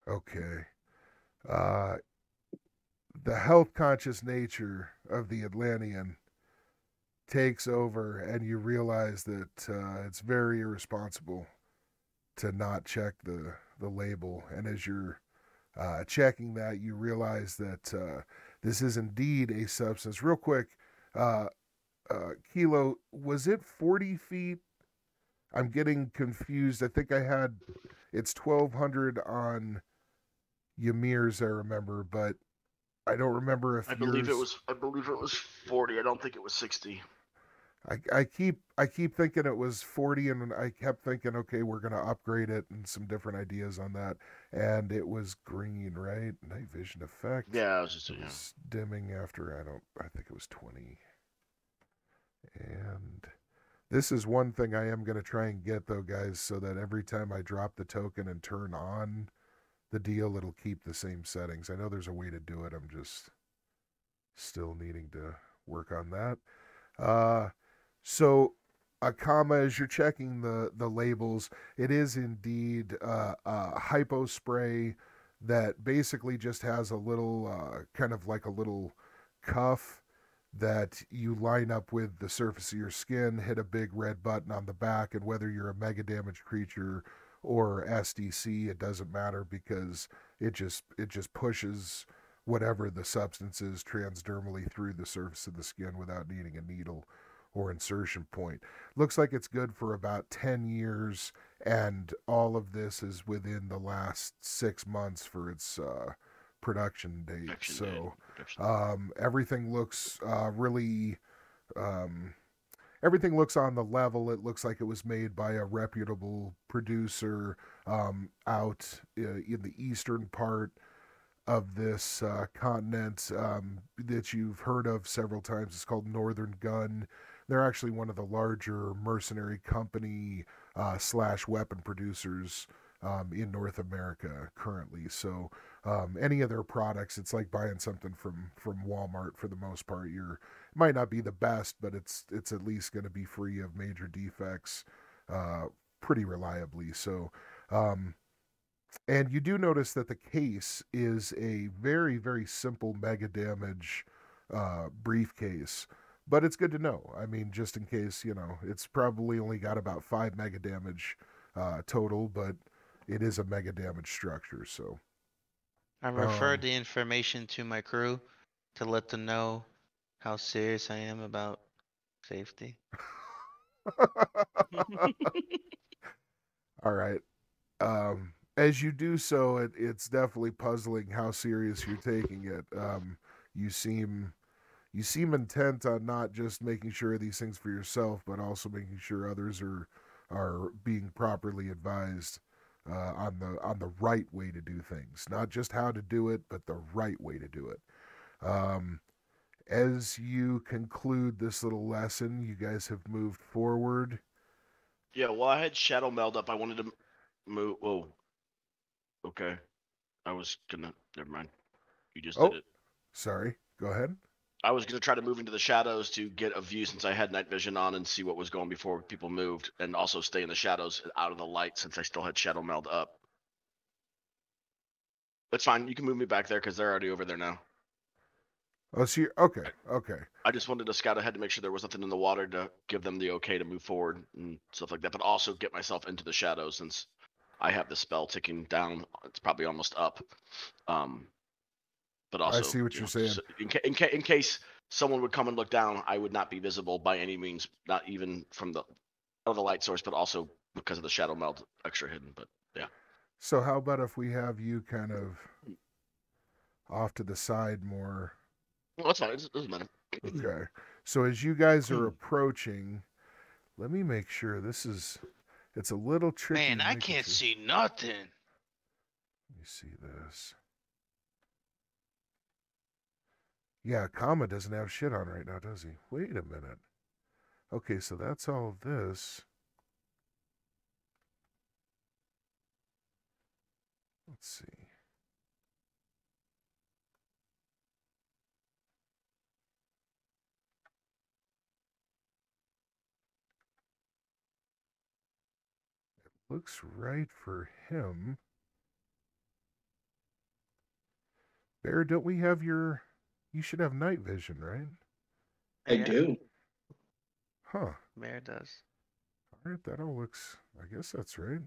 Okay. Uh, the health conscious nature of the Atlantean takes over, and you realize that it's very irresponsible to not check the label. And as you're checking that, you realize that this is indeed a substance. Real quick, uh, Kilo, was it 40 feet? I'm getting confused. I think I had it's 1200 on Ymir's, I remember, but I don't remember if yours. I believe it was 40. I don't think it was 60. I keep thinking it was 40, and I kept thinking, okay, we're gonna upgrade it and some different ideas on that, and it was green, right? Night vision effect. Yeah, it was just It yeah. was dimming after I think it was 20. And this is one thing I am gonna try and get though, guys, so that every time I drop the token and turn on the deal, it'll keep the same settings. I know there's a way to do it. I'm just still needing to work on that. Uh, so a comma as you're checking the labels, it is indeed a hypo spray that basically just has a little kind of like a little cuff that you line up with the surface of your skin, hit a big red button on the back, and whether you're a mega damage creature or SDC, it doesn't matter because it just pushes whatever the substance is transdermally through the surface of the skin without needing a needle or insertion point. Looks like it's good for about 10 years, and all of this is within the last 6 months for its production date. So everything looks really. Um, Everything looks on the level. It looks like it was made by a reputable producer out in the eastern part of this continent that you've heard of several times. It's called Northern Gun. They're actually one of the larger mercenary company slash weapon producers in North America currently. So any of their products, it's like buying something from Walmart for the most part. It might not be the best, but it's at least going to be free of major defects uh, pretty reliably. So and you do notice that the case is a very, very simple mega damage briefcase. But it's good to know. I mean, just in case, it's probably only got about 5 mega damage total, but it is a mega damage structure. So, I referred um, the information to my crew to let them know how serious I am about safety. all right. As you do so, it's definitely puzzling how serious you're taking it. You seem you seem intent on not just making sure of these things for yourself, but also making sure others are being properly advised on the right way to do things, not just how to do it, but the right way to do it. Um, as you conclude this little lesson, you guys have moved forward. Yeah, well, I had Shadow Meld up. I wanted to move. Oh, okay. I was gonna. Never mind. You just did Oh, it. sorry. Go ahead. I was gonna try to move into the shadows to get a view since I had night vision on and see what was going before people moved, and also stay in the shadows out of the light since I still had Shadow Meld up. That's fine. You can move me back there because they're already over there now. Oh, so you're okay. Okay. I just wanted to scout ahead to make sure there was nothing in the water to give them the okay to move forward and stuff like that, but also get myself into the shadows since I have the spell ticking down. It's probably almost up. Um, but I also, see what you're saying. in case someone would come and look down, I would not be visible by any means, not even from the light source, but also because of the shadow meld extra hidden. But yeah. So how about if we have you kind of off to the side more? Well, that's fine. It doesn't matter. Okay. So as you guys are approaching, let me make sure it's a little tricky Man, to I make can't it. see nothing. Let me see this. Yeah, comma doesn't have shit on right now, does he? Wait a minute. Okay, so that's all this. Let's see. Looks right for him. Bear, don't we have your... You should have night vision, right? I Yeah, do. Huh. Bear does. All right, that all looks... I guess that's right.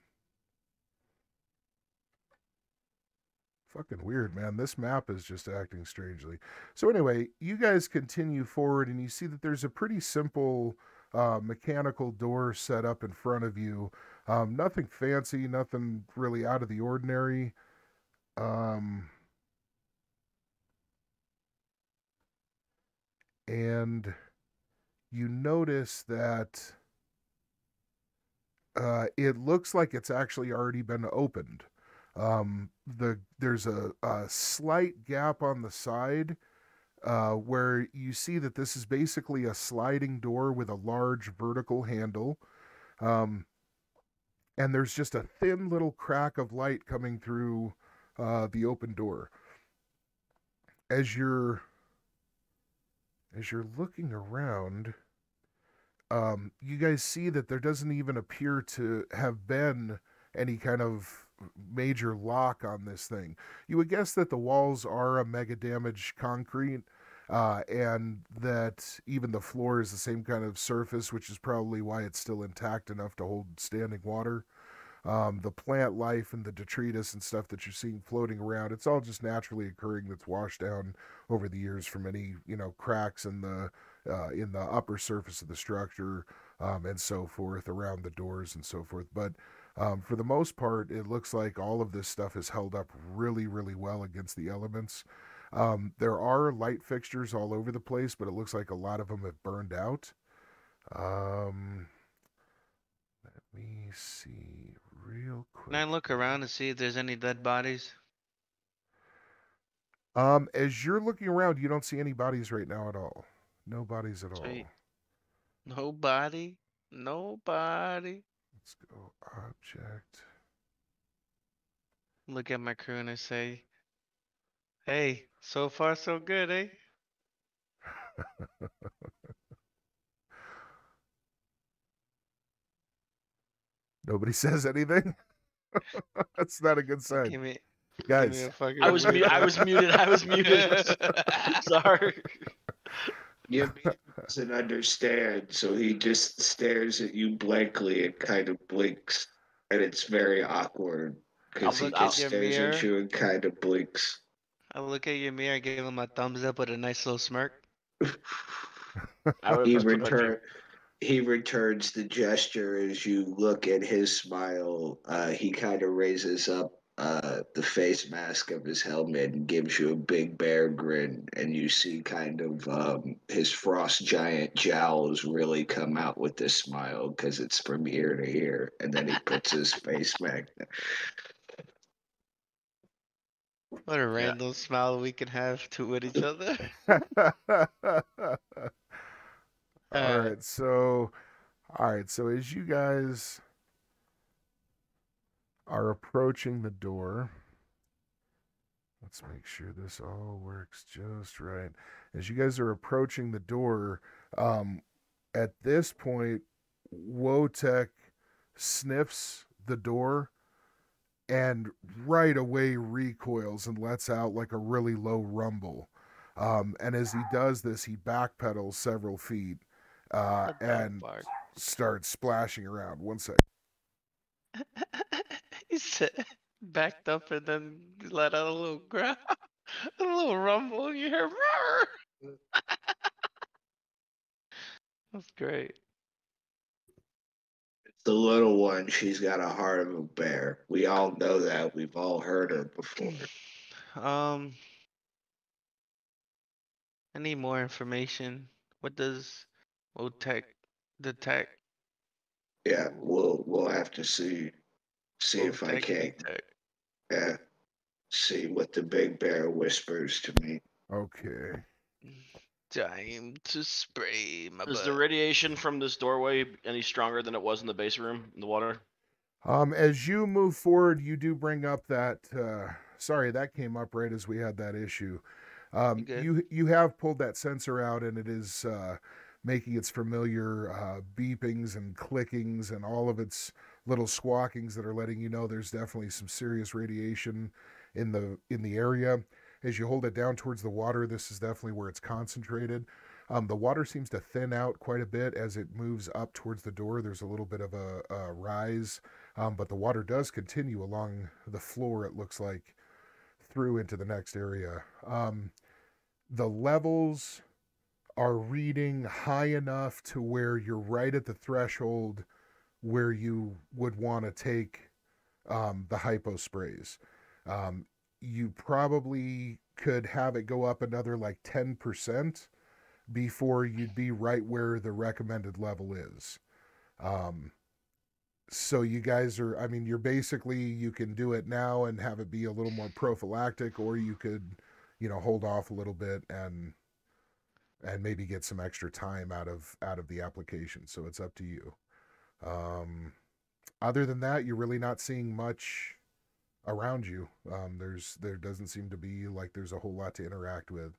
Fucking weird, man. This map is just acting strangely. So anyway, you guys continue forward, and you see that there's a pretty simple mechanical door set up in front of you. Nothing fancy, nothing really out of the ordinary. And you notice that it looks like it's actually already been opened. There's a slight gap on the side where you see that this is basically a sliding door with a large vertical handle. And there's just a thin little crack of light coming through the open door. As you're looking around, you guys see that there doesn't even appear to have been any kind of major lock on this thing. You would guess that the walls are a mega damaged concrete, and that even the floor is the same kind of surface, which is probably why it's still intact enough to hold standing water. The plant life and the detritus and stuff that you're seeing floating around, it's all just naturally occurring that's washed down over the years from any, cracks in the upper surface of the structure, and so forth, around the doors and so forth. But for the most part, it looks like all of this stuff is held up really, really well against the elements. There are light fixtures all over the place, but it looks like a lot of them have burned out. Let me see real quick. Can I look around and see if there's any dead bodies? As you're looking around, you don't see any bodies right now at all. No bodies at all. Sweet. Nobody? Nobody? Let's go object. Look at my crew and I say, hey, so far so good, eh? Nobody says anything. That's not a good sign. Give me Guys, a fucking I was muted. I was muted. Sorry. Yeah, he doesn't understand, so he just stares at you blankly and kind of blinks, and it's very awkward because he look just at your stares mirror. at you and kind of blinks. I look at your mirror, give him a thumbs up with a nice little smirk. I would He just put my finger- he returns the gesture as you look at his smile. He kind of raises up the face mask of his helmet and gives you a big bear grin, and you see kind of his frost giant jowls really come out with this smile because it's from ear to ear, and then he puts his face back. What a random smile we can have with each other. all right, so as you guys are approaching the door, let's make sure this all works just right. As you guys are approaching the door, at this point, Wotek sniffs the door and right away recoils and lets out like a really low rumble. And as he does this, he backpedals several feet and starts splashing around. One sec. He said, backed up and then let out a little growl, a little rumble. You hear, roar. That's great. The little one, she's got a heart of a bear. We all know that. We've all heard her before. I need more information. What does Wotek detect? Yeah, we'll have to see if I Wotek can. detect. Yeah, see what the big bear whispers to me. Okay. Time to spray my Is butt. the radiation from this doorway any stronger than it was in the base room in the water? As you move forward, you do bring up that. Sorry, that came up right as we had that issue. You have pulled that sensor out, and it is making its familiar beepings and clickings and all of its little squawkings that are letting you know there's definitely some serious radiation in the area. as you hold it down towards the water, this is definitely where it's concentrated. The water seems to thin out quite a bit as it moves up towards the door. There's a little bit of a rise, but the water does continue along the floor, it looks like, through into the next area. The levels are reading high enough to where you're right at the threshold where you would want to take the hypo sprays. You probably could have it go up another like 10% before you'd be right where the recommended level is. So you guys are, I mean, you're basically, you can do it now and have it be a little more prophylactic, or you could, hold off a little bit and maybe get some extra time out of the application. So it's up to you. Other than that, you're really not seeing much around you. There doesn't seem to be like there's a whole lot to interact with.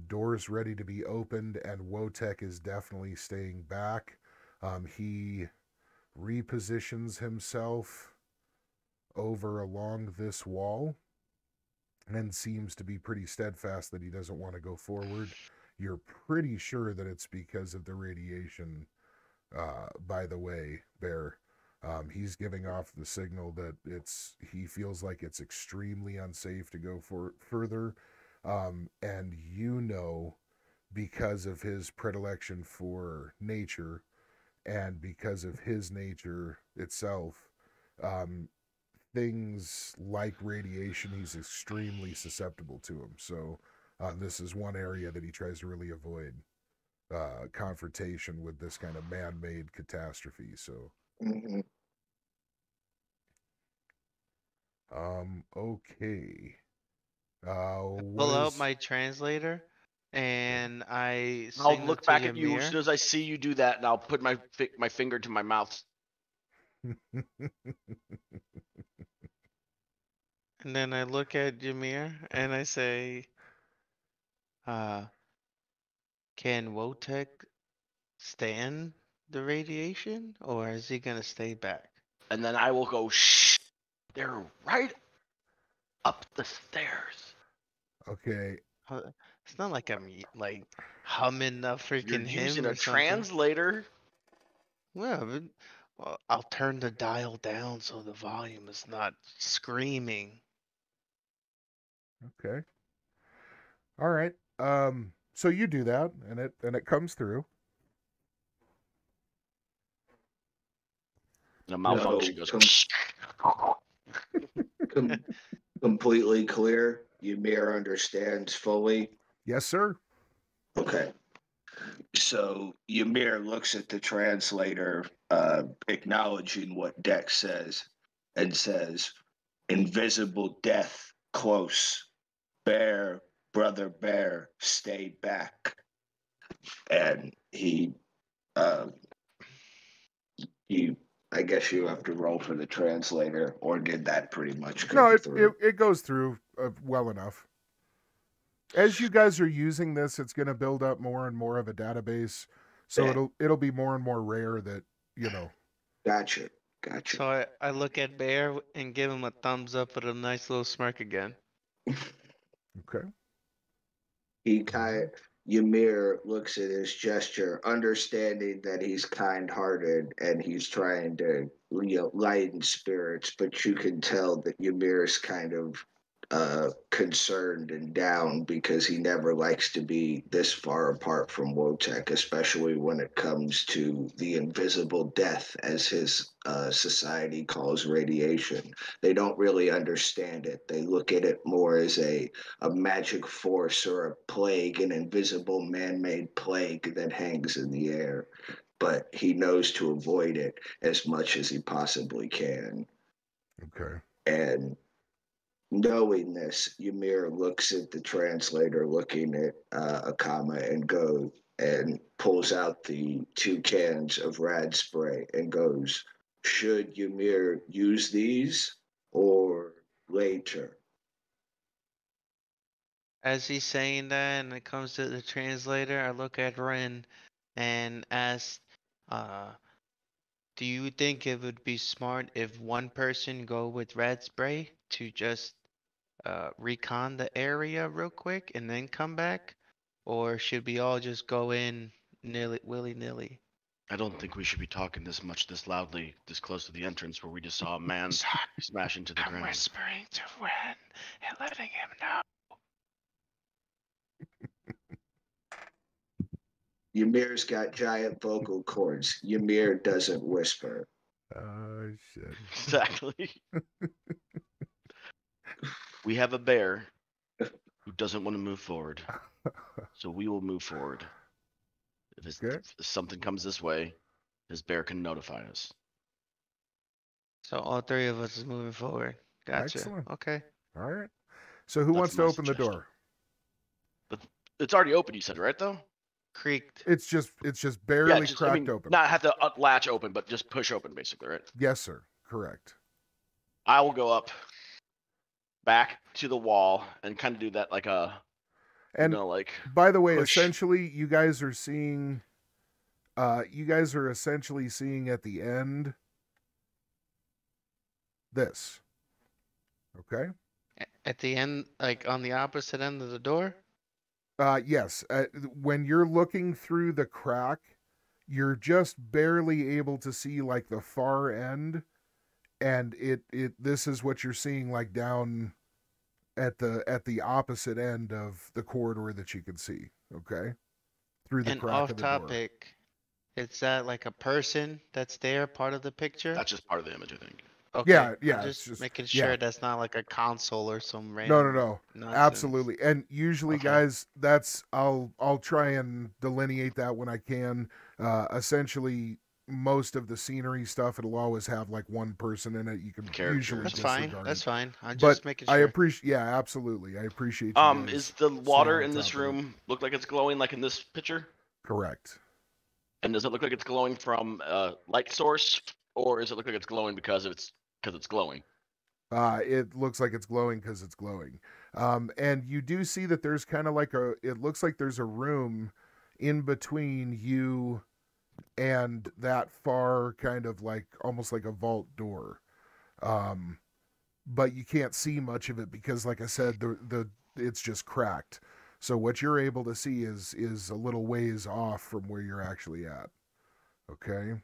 Doors ready to be opened, and Wotek is definitely staying back. He repositions himself over along this wall and seems to be pretty steadfast that he doesn't want to go forward. You're pretty sure that it's because of the radiation, by the way, Bear. He's giving off the signal that he feels like it's extremely unsafe to go further. And because of his predilection for nature and because of his nature itself, things like radiation, he's extremely susceptible to them. So this is one area that he tries to really avoid confrontation with this kind of man-made catastrophe. So, okay. Pull out my translator and I I'll signal look to back at you as Ymir. soon as I see you do that, and I'll put my finger to my mouth. And then I look at Ymir and I say, can Wotek stand the radiation, or is he gonna stay back? And then I will go, shh, they're right up the stairs. Okay. It's not like I'm like humming a You're freaking using hymn a or something. translator. Well, I'll turn the dial down so the volume is not screaming. Okay. All right. So you do that, and it comes through. The malfunction No, goes. completely clear. Ymir understands fully. Yes, sir. Okay. So Ymir looks at the translator, acknowledging what Dex says, and says, "Invisible death, close. Bear, brother bear, stay back." And he, I guess you have to roll for the translator, or did that pretty much come No, through? it goes through well enough. As you guys are using this, it's going to build up more and more of a database. So Yeah. it'll be more and more rare that, Gotcha. So I look at Bear and give him a thumbs up with a nice little smirk again. Okay. Ymir looks at his gesture, understanding that he's kind-hearted and he's trying to lighten spirits, but you can tell that Ymir's kind of concerned and down because he never likes to be this far apart from Wotek, especially when it comes to the invisible death, as his society calls radiation. They don't really understand it. They look at it more as a magic force or a plague, an invisible man-made plague that hangs in the air. But he knows to avoid it as much as he possibly can. Okay. And knowing this, Ymir looks at the translator, looking at Akama, and pulls out the 2 cans of rad spray and goes, "Should Ymir use these or later?" As he's saying that and it comes to the translator, I look at Ren and ask, do you think it would be smart if one person go with red spray to just recon the area real quick and then come back? Or should we all just go in willy-nilly? I don't think we should be talking this much, this loudly, this close to the entrance where we just saw a man smash into the I'm ground. whispering to Ren and letting him know. Ymir's got giant vocal cords. Ymir doesn't whisper. Oh, shit. Exactly. We have a bear who doesn't want to move forward. So we will move forward. Okay. If something comes this way, his bear can notify us. So all three of us is moving forward. Gotcha. Excellent. Okay. All right. So who That's wants to my open the suggestion. door? But it's already open, you said, right, though? Creaked. It's just barely just, cracked open. Not have to latch open, but just push open, basically, right? Yes, sir. Correct. I will go up back to the wall and kind of do that like a, And like. by the way, push. essentially, you guys are essentially seeing at the end this. Okay? At the end, like on the opposite end of the door? Yes. When you're looking through the crack, you're just barely able to see like the far end, and this is what you're seeing like down at the opposite end of the corridor that you can see. Okay, through the And crack off of the door. topic, is that like a person that's there, part of the picture? That's just part of the image, I think. Okay. Yeah, I'm it's just just- making yeah. sure that's not like a console or some No, random. no. nonsense. Absolutely. And usually, Okay. guys, I'll try and delineate that when I can. Essentially, most of the scenery stuff, it'll always have like one person in it. You can Characters. usually That's disregard fine. it. That's fine. I'm But just making sure. I appreciate. Yeah, absolutely. I appreciate. You guys Is the staying water on in this top of it. room look like it's glowing like in this picture? Correct. And does it look like it's glowing from a light source, or does it look like it's glowing because it's glowing? It looks like it's glowing because it's glowing. And you do see that there's kind of like it looks like there's a room in between you and that far kind of like almost like a vault door. But you can't see much of it because, like I said, it's just cracked. So what you're able to see is a little ways off from where you're actually at. Okay.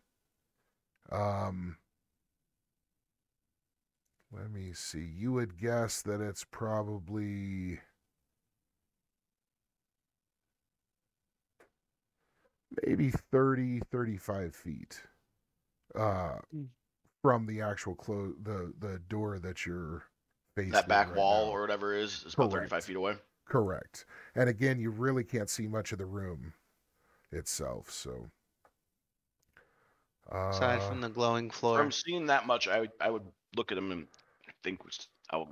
Let me see. You would guess that it's probably maybe 30, 35 feet from the actual the door that you're facing. That back right wall now. or whatever is about Correct. 35 feet away. Correct. And again, you really can't see much of the room itself. So, Aside from the glowing floor. From seeing that much, I would look at him and think I would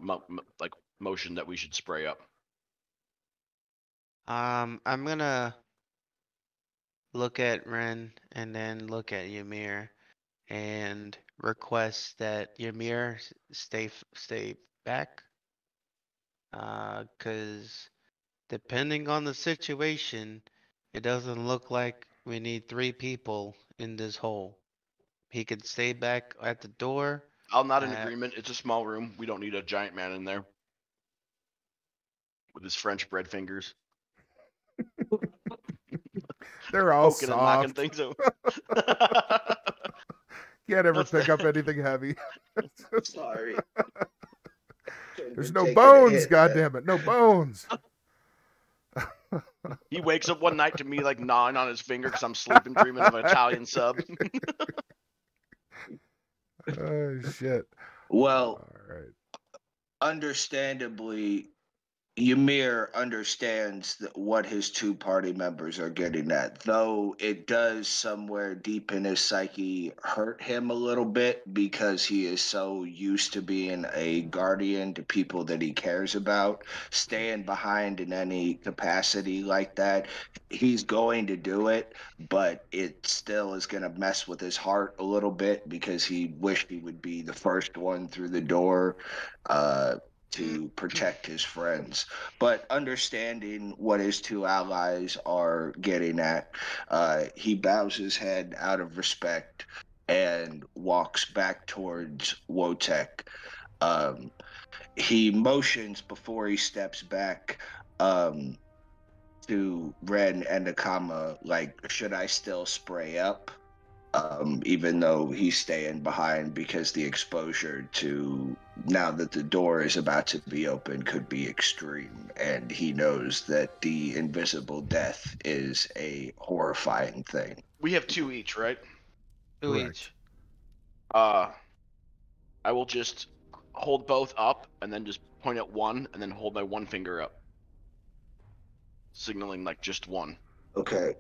like motion that we should spray up. I'm gonna look at Ren and then look at Ymir and request that Ymir stay back. 'Cause depending on the situation, it doesn't look like we need 3 people in this hole. He could stay back at the door. I'm not in agreement. It's a small room. We don't need a giant man in there with his French bread fingers. they're all Poking and knocking soft. things over. Can't ever That's pick the- up anything heavy. Sorry. There's no Taking a bones, hit, goddammit. No bones. He wakes up one night to me like gnawing on his finger because I'm sleeping dreaming of an Italian sub. Oh, shit. Well, All right. understandably, Ymir understands what his 2 party members are getting at, though it does somewhere deep in his psyche hurt him a little bit because he is so used to being a guardian to people that he cares about. Staying behind in any capacity like that, he's going to do it, but it still is going to mess with his heart a little bit because he wished he would be the first one through the door to protect his friends. But understanding what his 2 allies are getting at, he bows his head out of respect and walks back towards Wotek. he motions before he steps back to Ren and Nakama, like, should I still spray up? Even though he's staying behind because the exposure to now that the door is about to be open could be extreme, and he knows that the invisible death is a horrifying thing. We have 2 each, right? Two Correct. each. I will just hold both up and then just point at one and then hold my one finger up, signaling like just one. Okay.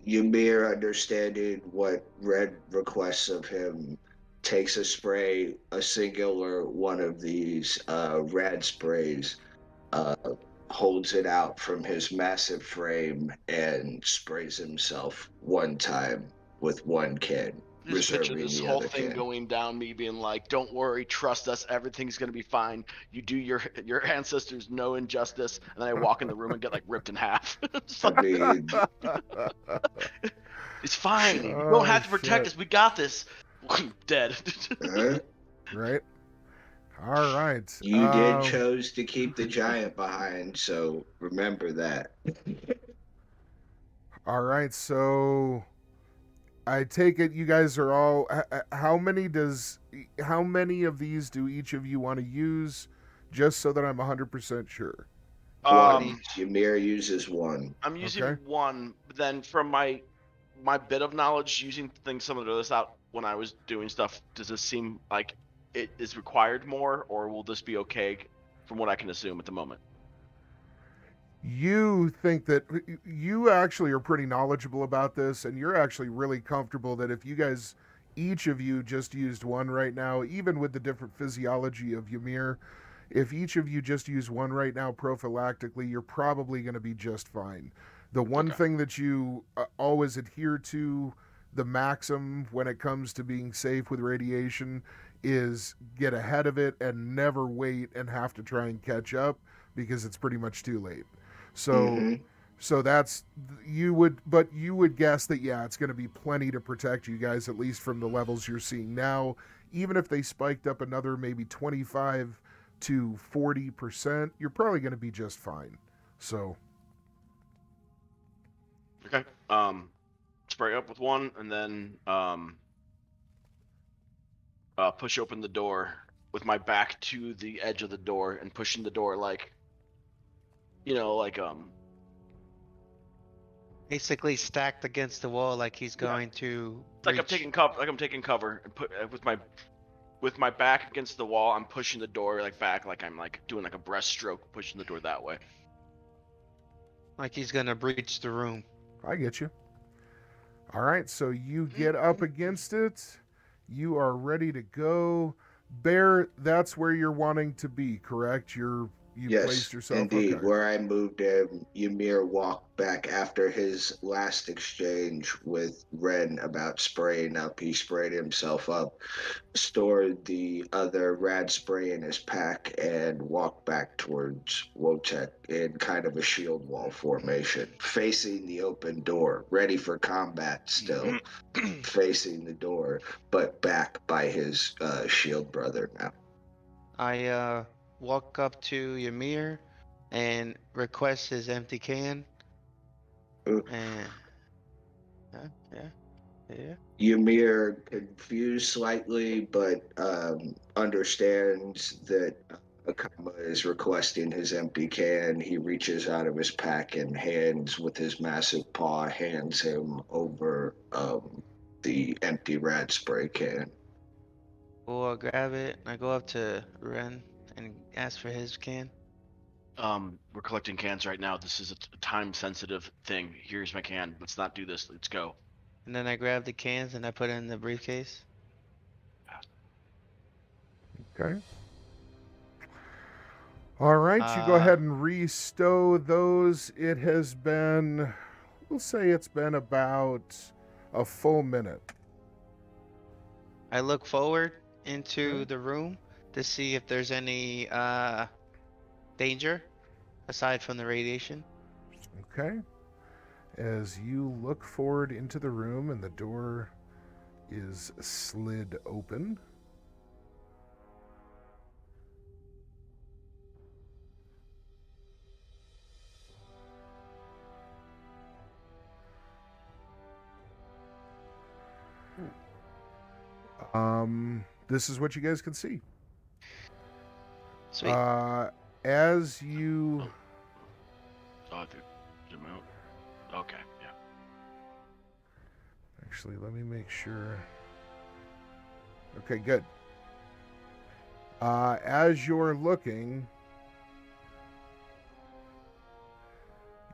Ymir, understanding what Red requests of him, takes a spray, a singular one of these rad sprays, holds it out from his massive frame, and sprays himself one time with one can, Just picture reserving this the whole other thing can. going down, me being like, "Don't worry, trust us, everything's gonna be fine. You do your ancestors no injustice," and then I walk in the room and get like ripped in half. It's I like, mean, it's fine. You Oh, don't have to protect shit. us. We got this. Dead. Right. All right. you did chose to keep the giant behind, so remember that. All right. So I take it you guys are all. How many of these do each of you want to use? Just so that I'm 100% sure. One. Ymir uses one. I'm using Okay. one, but then from my bit of knowledge using things similar to this out when I was doing stuff, does this seem like it is required more, or will this be okay from what I can assume at the moment? You think that you actually are pretty knowledgeable about this, and you're actually really comfortable that if you guys, each of you just used one right now, even with the different physiology of Ymir, if each of you just use one right now prophylactically, you're probably going to be just fine. The one Okay. thing that you always adhere to, the maxim when it comes to being safe with radiation, is get ahead of it and never wait and have to try and catch up because it's pretty much too late. So so that's you would guess that yeah, it's going to be plenty to protect you guys, at least from the levels you're seeing now. Even if they spiked up another maybe 25 to 40%, you're probably going to be just fine. So Okay. Spray up with one, and then push open the door with my back to the edge of the door and pushing the door like, Basically stacked against the wall like he's going to like I'm breach. taking cover, and put with my back against the wall. I'm pushing the door like back, like I'm like doing like a breaststroke, pushing the door that way. Like he's gonna breach the room. I get you. All right, so you get up against it. You are ready to go. Bear, that's where you're wanting to be, correct? You Yes, placed yourself. indeed. Okay. Where I moved him, Ymir walked back after his last exchange with Ren about spraying up. He sprayed himself up, stored the other rad spray in his pack, and walked back towards Wotek in kind of a shield wall formation, facing the open door, ready for combat still, facing the door, but back by his shield brother now. I walk up to Ymir and request his empty can. Ooh. And yeah. Ymir confused slightly, but understands that Akama is requesting his empty can. He reaches out of his pack and with his massive paw, hands him over the empty rad spray can. Well, I grab it. I go up to Ren and ask for his can. We're collecting cans right now. This is a time-sensitive thing. Here's my can. Let's not do this. Let's go. And then I grab the cans and I put it in the briefcase. Okay. All right, you go ahead and restow those. It has been, we'll say it's been about a full minute. I look forward into the room to see if there's any danger aside from the radiation. Okay. As you look forward into the room and the door is slid open, This is what you guys can see. Sweet. As you... Oh, I think zoom out. Okay, yeah. Actually, let me make sure. Okay, good. As you're looking,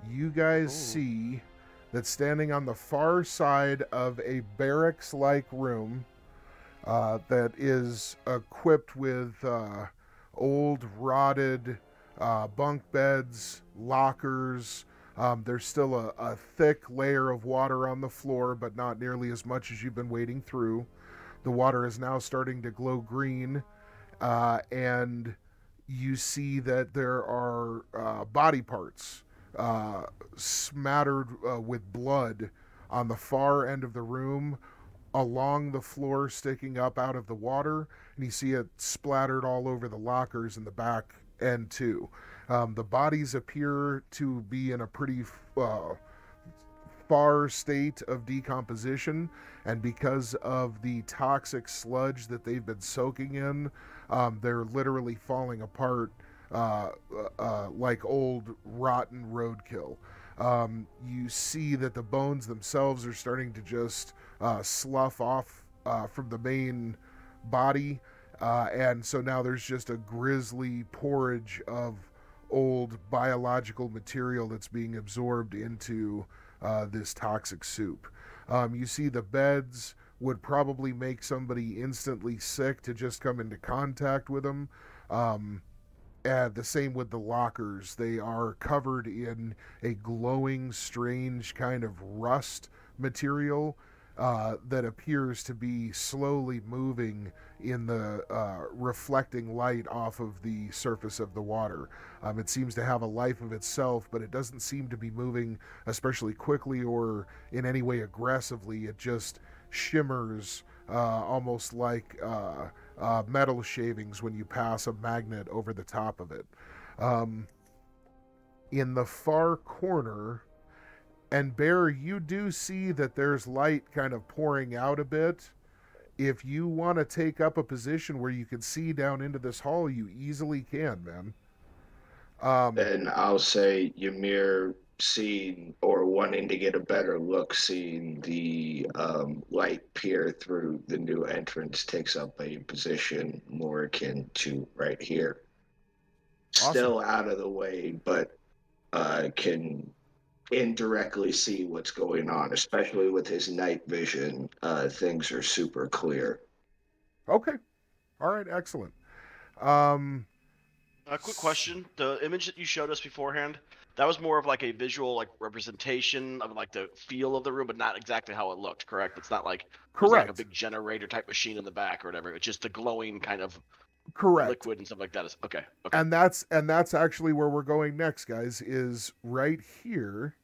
you guys see that standing on the far side of a barracks-like room that is equipped with old, rotted bunk beds, lockers. There's still a thick layer of water on the floor, but not nearly as much as you've been wading through. The water is now starting to glow green, and you see that there are body parts smattered with blood on the far end of the room, along the floor sticking up out of the water, and you see it splattered all over the lockers in the back end too. The bodies appear to be in a pretty far state of decomposition, and because of the toxic sludge that they've been soaking in, they're literally falling apart like old rotten roadkill. You see that the bones themselves are starting to just slough off from the main body, and so now there's just a grisly porridge of old biological material that's being absorbed into this toxic soup. You see the beds would probably make somebody instantly sick to just come into contact with them. And the same with the lockers. They are covered in a glowing, strange kind of rust material that appears to be slowly moving in the reflecting light off of the surface of the water. It seems to have a life of itself, but it doesn't seem to be moving especially quickly or in any way aggressively. It just shimmers almost like metal shavings when you pass a magnet over the top of it. In the far corner, and Bear, you do see that there's light kind of pouring out a bit. If you want to take up a position where you can see down into this hall, you easily can, man. And I'll say Ymir, seeing or wanting to get a better look, seeing the light peer through the new entrance, takes up a position more akin to right here. Awesome. Still out of the way, but can indirectly see what's going on, especially with his night vision. Things are super clear. Okay. All right, excellent. A quick question. The image that you showed us beforehand, that was more of like a visual like representation of like the feel of the room, but not exactly how it looked, correct? It's not like Correct. like a big generator type machine in the back or whatever. It's just the glowing kind of Correct. liquid and stuff like that. Okay. And that's actually where we're going next, guys, is right here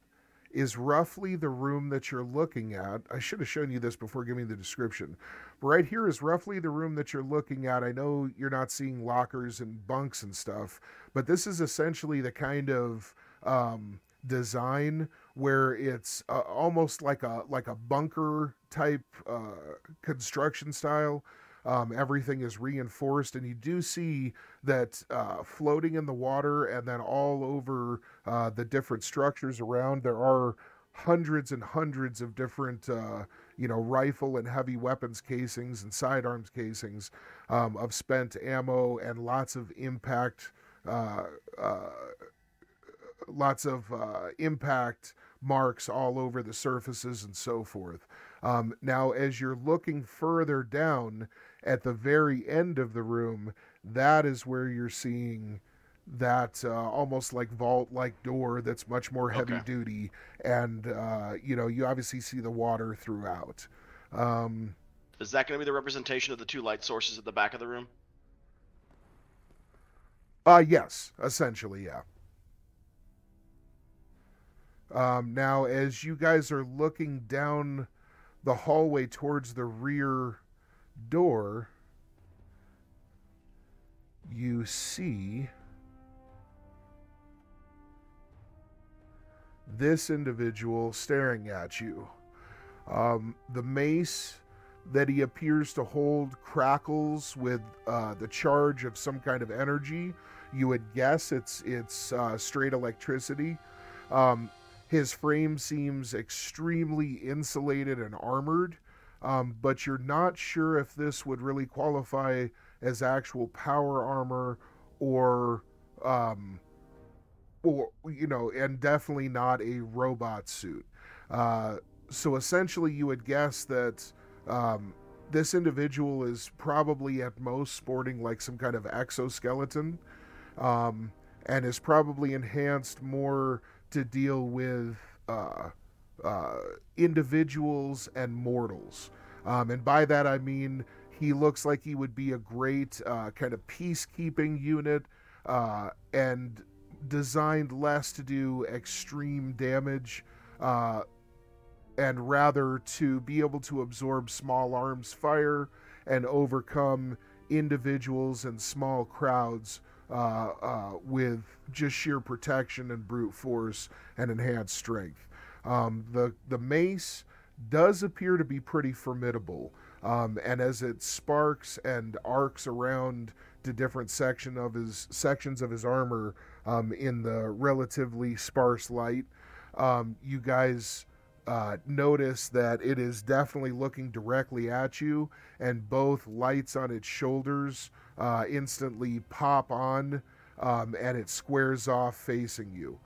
is roughly the room that you're looking at. I should have shown you this before giving the description. But right here is roughly the room that you're looking at. I know you're not seeing lockers and bunks and stuff, but this is essentially the kind of design where it's almost like a bunker type construction style. Everything is reinforced, and you do see that floating in the water and then all over the different structures around, there are hundreds and hundreds of different rifle and heavy weapons casings and sidearms casings of spent ammo and lots of impact marks all over the surfaces and so forth. Now, as you're looking further down at the very end of the room, that is where you're seeing that almost like vault-like door that's much more heavy duty, and you obviously see the water throughout. Is that going to be the representation of the two light sources at the back of the room? Yes, essentially, yeah. Now, as you guys are looking down the hallway towards the rear door, you see this individual staring at you. The mace that he appears to hold crackles with the charge of some kind of energy. You would guess it's straight electricity. His frame seems extremely insulated and armored, but you're not sure if this would really qualify as actual power armor or and definitely not a robot suit. So essentially, you would guess that this individual is probably at most sporting like some kind of exoskeleton, and is probably enhanced more to deal with individuals and mortals. And by that I mean he looks like he would be a great kind of peacekeeping unit, and designed less to do extreme damage, and rather to be able to absorb small arms fire and overcome individuals and small crowds with just sheer protection and brute force and enhanced strength. The mace does appear to be pretty formidable, and as it sparks and arcs around to different sections of his armor in the relatively sparse light, you guys notice that it is definitely looking directly at you, and both lights on its shoulders instantly pop on, and it squares off facing you.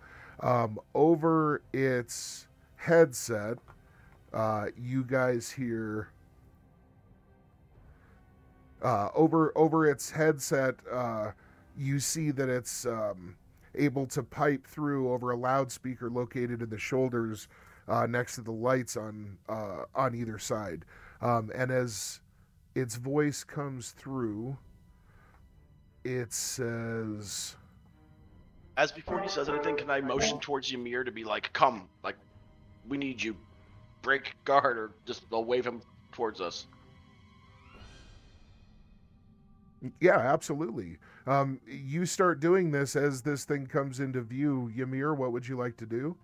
Over its headset, you guys hear over its headset, you see that it's able to pipe through over a loudspeaker located in the shoulders next to the lights on either side. And as its voice comes through, it says, As before he says anything, can I motion towards Ymir to be like, come, like, we need you, break guard, or just I'll wave him towards us? yeah, absolutely. You start doing this as this thing comes into view. Ymir, what would you like to do?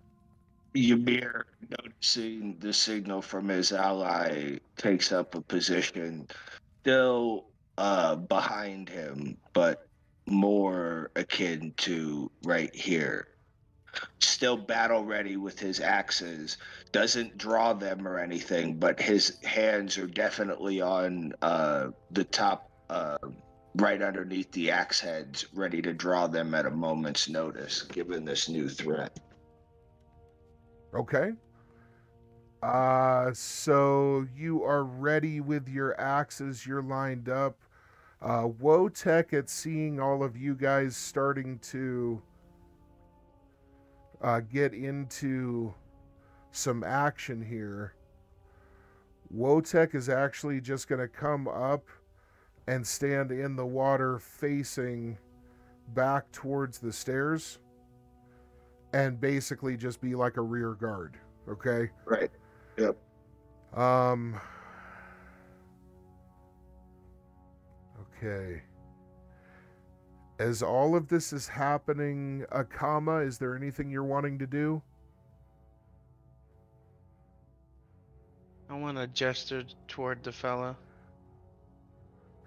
Ymir, noticing the signal from his ally, takes up a position still behind him, but more akin to right here. Still battle ready with his axes, doesn't draw them or anything, but his hands are definitely on the top, right underneath the axe heads, ready to draw them at a moment's notice, given this new threat. Okay. So you are ready with your axes. You're lined up. Wotek, at seeing all of you guys starting to get into some action here, Wotek is actually just going to come up and stand in the water facing back towards the stairs and basically just be like a rear guard. Okay? Right. Yep. Okay. As all of this is happening, Akama, is there anything you're wanting to do? I want to gesture toward the fella.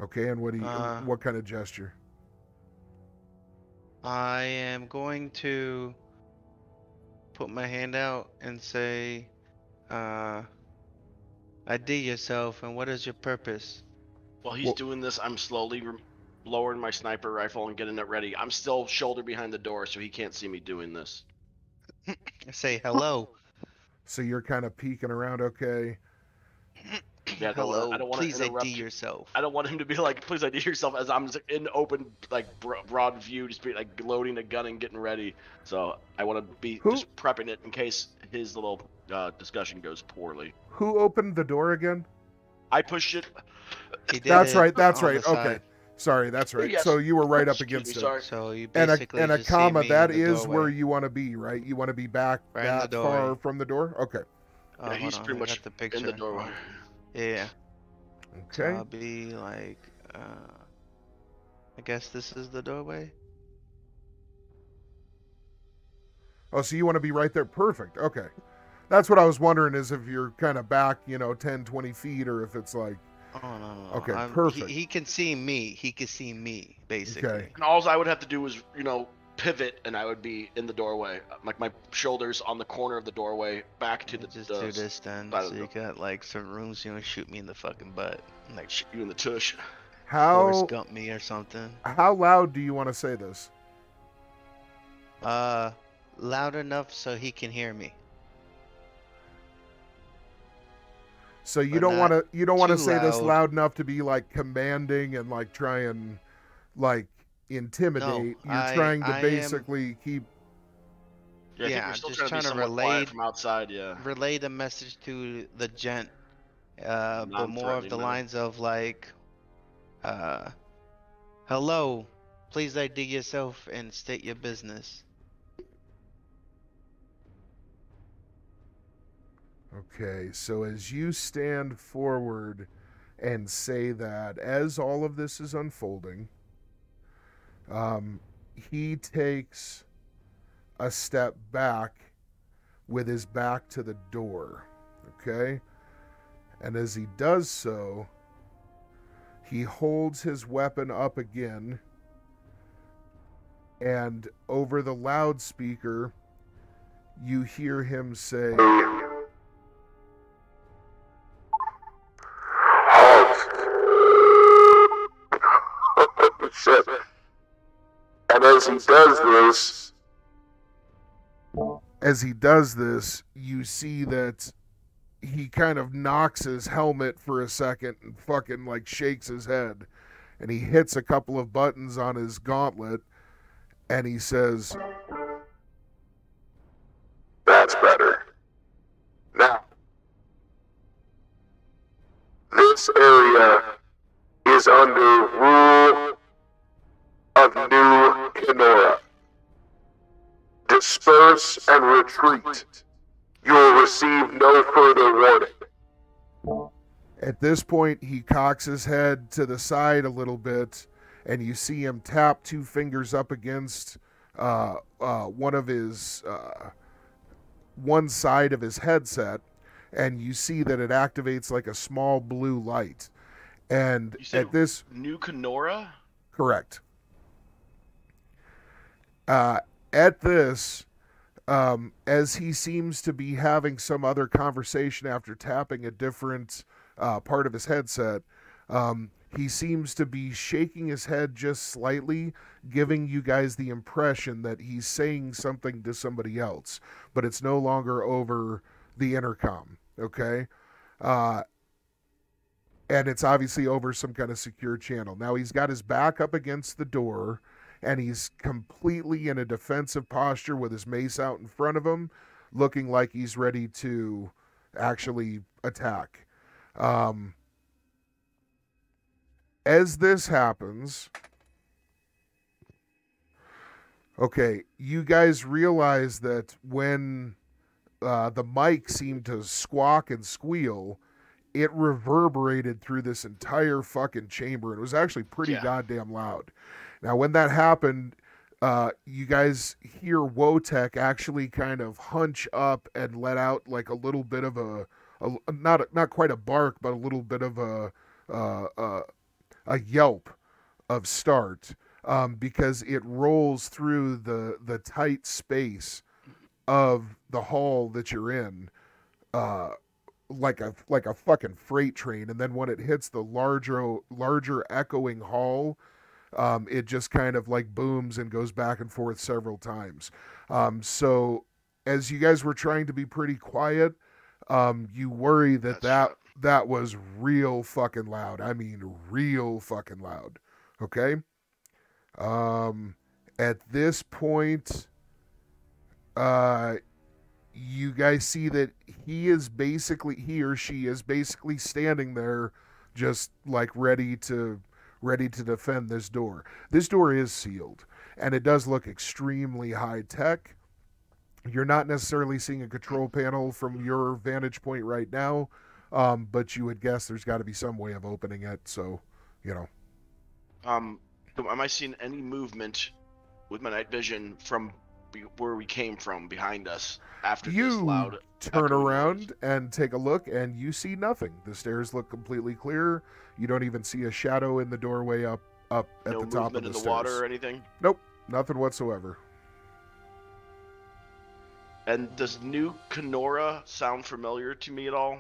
Okay, and what do you, what kind of gesture? I am going to put my hand out and say, ID yourself, and what is your purpose? While he's doing this, I'm slowly lowering my sniper rifle and getting it ready. I'm still shoulder behind the door, so he can't see me doing this. I say hello. So you're kind of peeking around, okay? Yeah, Hello, I don't want please to interrupt ID yourself. I don't want him to be like, please ID yourself, as I'm just in open, like, broad view, just be like loading a gun and getting ready. So I want to be just prepping it in case his little discussion goes poorly. Who opened the door again? I pushed it. He did That's it right, that's on right, the okay. side. Sorry, that's right. Yes. So you were right up Excuse against me, it. sorry. So you And basically a just see comma, me that in the is where doorway. you want to be, right? You want to be back Right in the that doorway. far from the door? Okay. Oh, Yeah, he's hold on, pretty I much got the picture. in the doorway. Yeah. So Okay. I'll be like, I guess this is the doorway. Oh, so you want to be right there? Perfect. Okay. That's what I was wondering, is if you're kind of back, 10, 20 feet, or if it's like, Oh no. Okay, I'm- perfect. He can see me. He can see me basically. And all I would have to do is, pivot, and I would be in the doorway, like my shoulders on the corner of the doorway, back to the. Just do this then, side of so the you got like some rooms. Shoot me in the fucking butt, like shoot you in the tush. Forrest how Gump me or something. loud do you want to say this? Loud enough so he can hear me. So you But don't want to too say this loud. loud enough to be like commanding and like try and like intimidate. No, You're trying to I am- basically keep. Yeah, I think Yeah, you're still just trying to be trying to somewhat quiet relate- from outside. Yeah. Relay the message to the gent, but more of Non-threatening the manner. lines of like, hello, please ID yourself and state your business. Okay, so as you stand forward and say that, as all of this is unfolding, he takes a step back with his back to the door. Okay? And as he does so, he holds his weapon up again, and over the loudspeaker, you hear him say, Shit. And as he does this, you see that he kind of knocks his helmet for a second and fucking like shakes his head, and he hits a couple of buttons on his gauntlet, and he says, that's better. Now, this area is under rule of New Kenora. Disperse and retreat. You will receive no further warning. at this point, he cocks his head to the side a little bit, and you see him tap two fingers up against one of his one side of his headset, and you see that it activates like a small blue light. And You said at this, New Kenora? correct. At this, as he seems to be having some other conversation after tapping a different part of his headset, he seems to be shaking his head just slightly, giving you guys the impression that he's saying something to somebody else, but it's no longer over the intercom, okay? And it's obviously over some kind of secure channel. Now he's got his back up against the door, and he's completely in a defensive posture with his mace out in front of him, looking like he's ready to actually attack. As this happens, okay, you guys realize that when the mic seemed to squawk and squeal, it reverberated through this entire fucking chamber. It was actually pretty goddamn loud. Now, when that happened, you guys hear Wotek actually kind of hunch up and let out like a little bit of a not quite a bark, but a little bit of a yelp of start, because it rolls through the tight space of the hall that you're in, like a fucking freight train. And then when it hits the larger echoing hall, it just kind of like booms and goes back and forth several times. So as you guys were trying to be pretty quiet, you worry that was real fucking loud. I mean, real fucking loud. Okay? At this point, you guys see that he or she is basically standing there just like ready to defend this door. This door is sealed, and it does look extremely high tech. You're not necessarily seeing a control panel from your vantage point right now, but you would guess there's got to be some way of opening it, so, you know. Am I seeing any movement with my night vision from where we came from behind us after this You loud turn echoing around noise. and take a look, and you see nothing. The stairs look completely clear. You don't even see a shadow in the doorway up at No the top of movement the in the stairs. water or anything. Nope, nothing whatsoever. And does New Kenora sound familiar to me at all?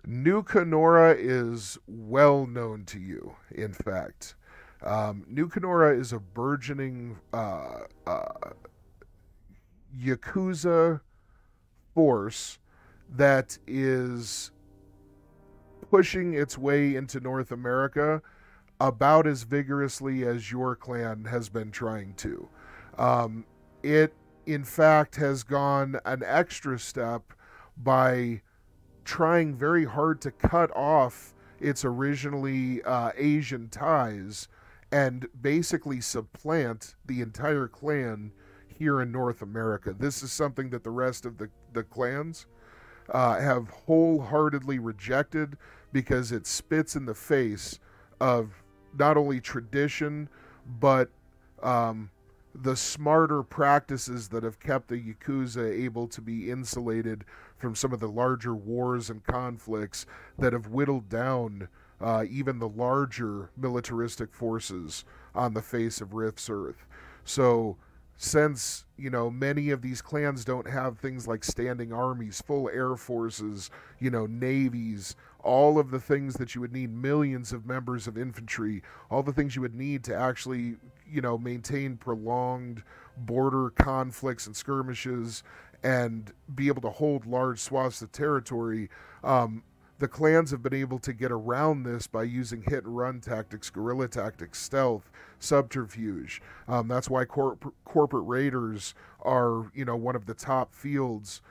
New Kenora is well known to you, in fact. New Kenora is a burgeoning Yakuza force that is pushing its way into North America about as vigorously as your clan has been trying to. It, in fact, has gone an extra step by trying very hard to cut off its originally Asian ties and basically supplant the entire clan here in North America. This is something that the rest of the clans have wholeheartedly rejected because it spits in the face of not only tradition, but the smarter practices that have kept the Yakuza able to be insulated from some of the larger wars and conflicts that have whittled down even the larger militaristic forces on the face of Rift's Earth. So since, many of these clans don't have things like standing armies, full air forces, navies, all of the things that you would need, millions of members of infantry, all the things you would need to actually, maintain prolonged border conflicts and skirmishes and be able to hold large swaths of territory, the clans have been able to get around this by using hit and run tactics, guerrilla tactics, stealth, subterfuge. That's why corporate raiders are, one of the top fields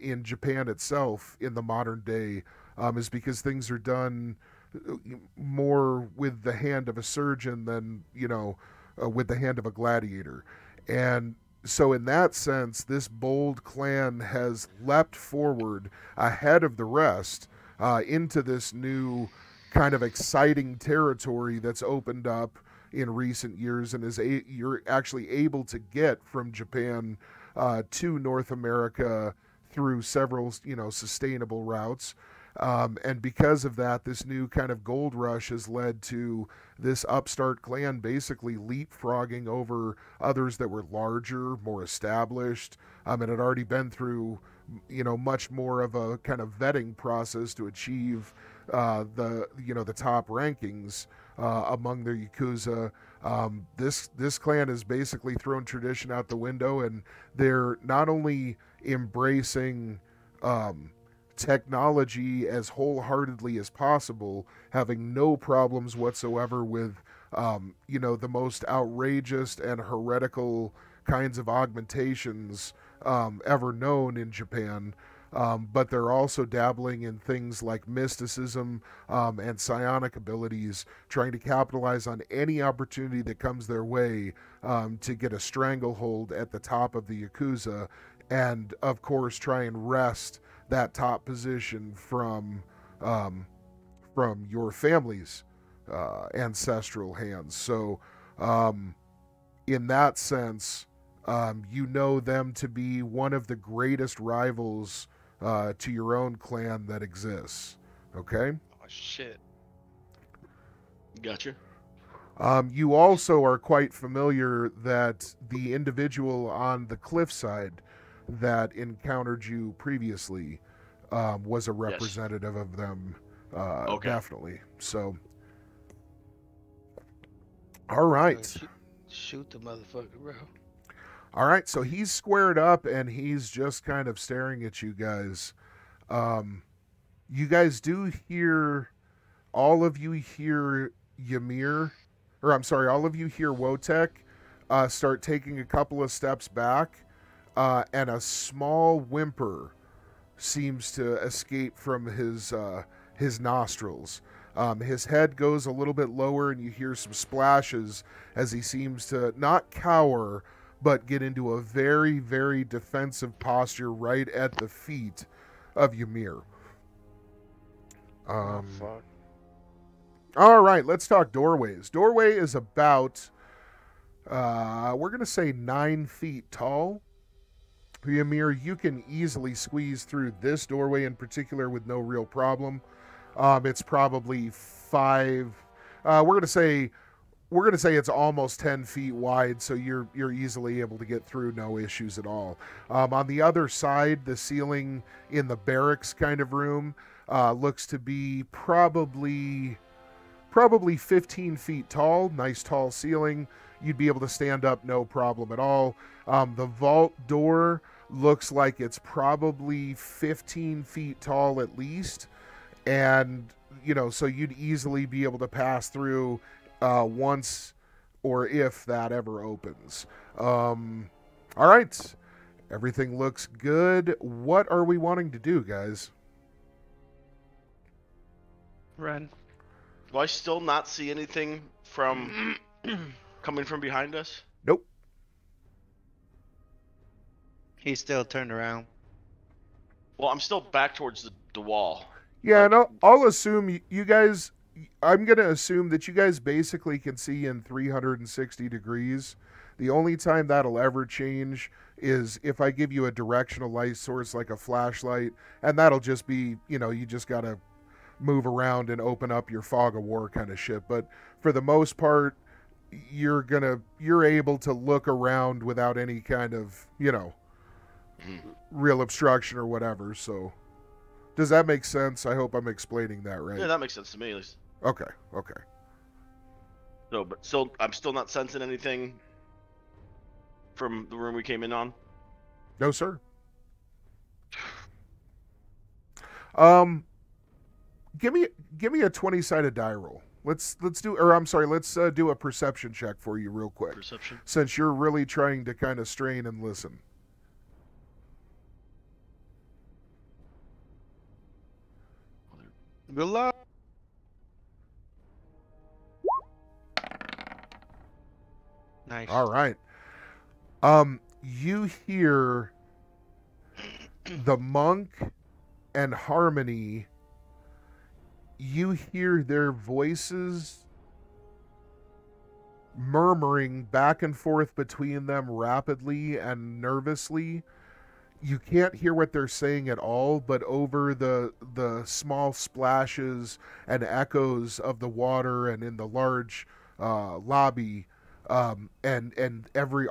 in Japan itself in the modern day, is because things are done more with the hand of a surgeon than, with the hand of a gladiator. And so in that sense, this bold clan has leapt forward ahead of the rest into this new kind of exciting territory that's opened up in recent years, and you're actually able to get from Japan to North America through several, sustainable routes. And because of that, this new kind of gold rush has led to this upstart clan basically leapfrogging over others that were larger, more established, and had already been through, much more of a kind of vetting process to achieve the top rankings among their Yakuza. This clan has basically thrown tradition out the window, and they're not only embracing technology as wholeheartedly as possible, having no problems whatsoever with, the most outrageous and heretical kinds of augmentations ever known in Japan. But they're also dabbling in things like mysticism and psionic abilities, trying to capitalize on any opportunity that comes their way to get a stranglehold at the top of the Yakuza, and of course try and wrest that top position from your family's ancestral hands. So in that sense, you know them to be one of the greatest rivals to your own clan that exists. Okay? Oh, shit. Gotcha. You also are quite familiar that the individual on the cliffside that encountered you previously was a representative of them, Okay. definitely. So, all right. Shoot the motherfucker, bro. All right, so he's squared up and he's just kind of staring at you guys. You guys do hear, all of you hear Ymir, or I'm sorry, all of you hear Wotek start taking a couple of steps back, and a small whimper seems to escape from his nostrils. His head goes a little bit lower, and you hear some splashes as he seems to not cower, but get into a very, very defensive posture right at the feet of Ymir. Oh, fuck. All right, let's talk doorways. Doorway is about We're going to say 9 feet tall. Ymir, you can easily squeeze through this doorway in particular with no real problem. It's probably 5. We're gonna say it's almost 10 feet wide, so you're easily able to get through, no issues at all. On the other side, the ceiling in the barracks kind of room looks to be probably 15 feet tall. Nice tall ceiling. You'd be able to stand up, no problem at all. The vault door looks like it's probably 15 feet tall at least, and so you'd easily be able to pass through once or if that ever opens. All right, everything looks good. What are we wanting to do, guys? Run. Do I still not see anything from coming from behind us? Nope. He's still turned around. Well, I'm still back towards the wall. Yeah, Like- and I'll assume you guys. I'm gonna assume that you guys basically can see in 360 degrees. The only time that'll ever change is if I give you a directional light source like a flashlight, and that'll just be, you just gotta move around and open up your fog of war kind of shit. But for the most part, you're able to look around without any kind of, real obstruction or whatever. So does that make sense? I hope I'm explaining that right. Yeah, that makes sense to me at least. Okay. So, but still, I'm still not sensing anything from the room we came in on. No, sir. Give me a 20-sided die roll. Let's do a perception check for you real quick. Perception. Since you're really trying to kind of strain and listen. Good luck. Nice. All right. You hear the monk and Harmony. You hear their voices murmuring back and forth between them rapidly and nervously. You can't hear what they're saying at all, but over the small splashes and echoes of the water and in the large lobby, and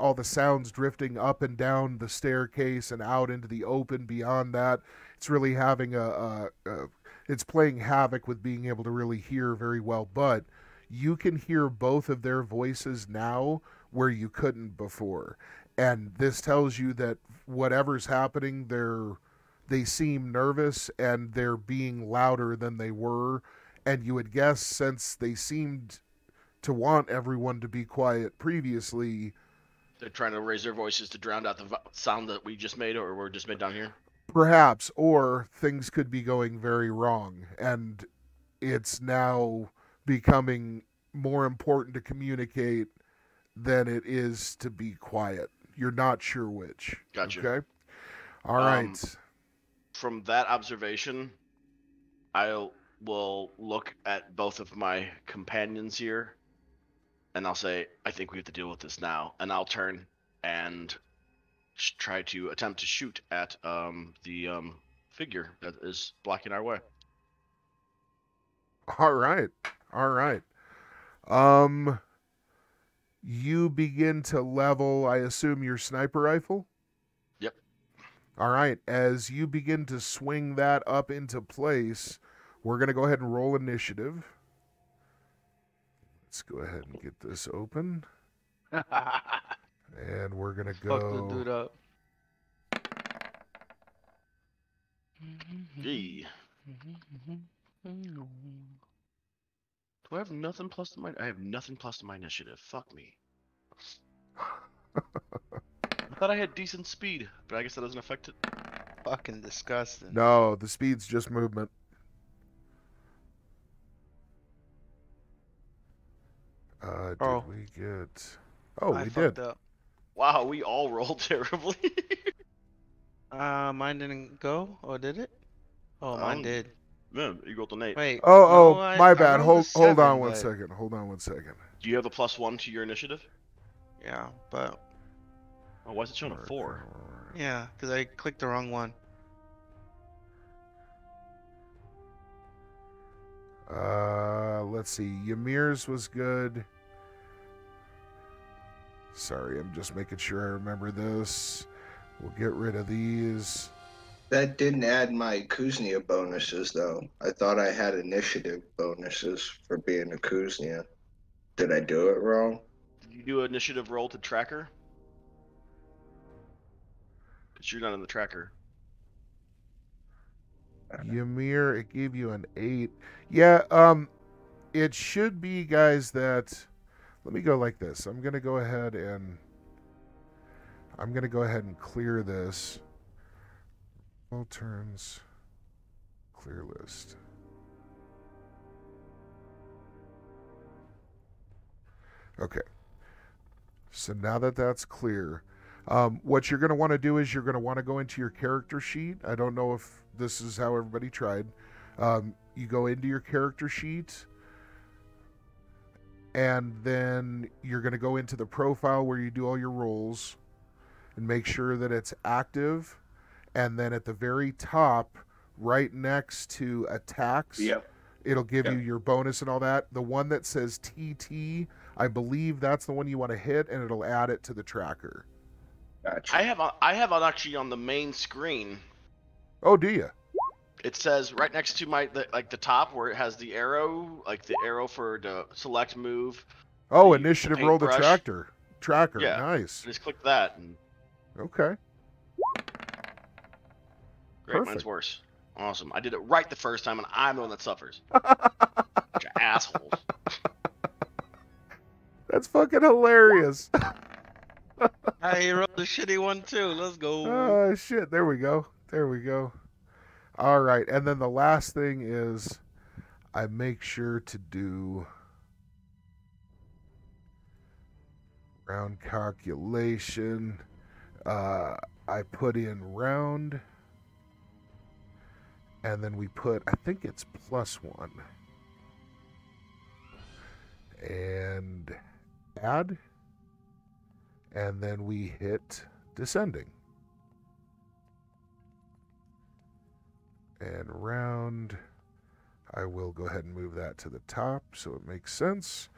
all the sounds drifting up and down the staircase and out into the open beyond that, it's really having it's playing havoc with being able to really hear very well. But you can hear both of their voices now where you couldn't before. And this tells you that whatever's happening, they seem nervous and they're being louder than they were. And you would guess, since they seemed to want everyone to be quiet previously, They're trying to raise their voices to drown out the sound that we just made, or were just made down here. perhaps, or things could be going very wrong. And it's now becoming more important to communicate than it is to be quiet. You're not sure which. Gotcha. Okay. All right. From that observation, I will look at both of my companions here, and I'll say, I think we have to deal with this now. And I'll turn and try to attempt to shoot at the figure that is blocking our way. All right. You begin to level, I assume, your sniper rifle? Yep. All right. As you begin to swing that up into place, we're going to go ahead and roll initiative. Let's go ahead and get this open. And we're going to Fuck the dude go... up. Gee. Do I have nothing plus to my... I have nothing plus to my initiative. Fuck me. I thought I had decent speed, but I guess that doesn't affect it. Fucking disgusting. No, the speed's just movement. Did Oh. we get... Oh, I we fucked did. up. Wow, we all rolled terribly. Mine didn't go, or did it? Oh, mine did. Man, you rolled an 8. Wait. Oh, no, I my bad. rolled a Hold on 7, one but- second. Hold on one second. Do you have a +1 to your initiative? Yeah, but Oh, why is it showing a 4? yeah, because I clicked the wrong one. Let's see. Ymir's was good. Sorry, I'm just making sure I remember this. We'll get rid of these. That didn't add my Kuznia bonuses, though. I thought I had initiative bonuses for being a Kuznia. Did I do it wrong? Did you do an initiative roll to tracker? Because you're not in the tracker. Ymir, it gave you an 8. Yeah, it should be, guys, that... Let me go like this. I'm going to go ahead and clear this. All turns. Clear list. Okay. So now that that's clear, what you're going to want to do is you're going to want to go into your character sheet. I don't know if this is how everybody tried. You go into your character sheet, and then you're going to go into the profile where you do all your rolls and make sure that it's active. And then at the very top, right next to attacks, it'll give you your bonus and all that. The one that says TT, I believe that's the one you want to hit, and it'll add it to the tracker. Gotcha. I have on actually on the main screen. Oh, do you? It says right next to the top where it has the arrow, like the arrow for the select move. Oh, the initiative roll the paintbrush. tracker. Yeah. Nice. Just click that. And Okay. great, Perfect. mine's worse. Awesome. I did it right the first time, and I'm the one that suffers. Bunch of assholes. That's fucking hilarious. I rolled a shitty one too. Let's go. Oh, shit. There we go. There we go. All right. And then the last thing is I make sure to do round calculation. I put in round, and then we put, I think it's +1. And add, and then we hit descending. And round, I will go ahead and move that to the top so it makes sense.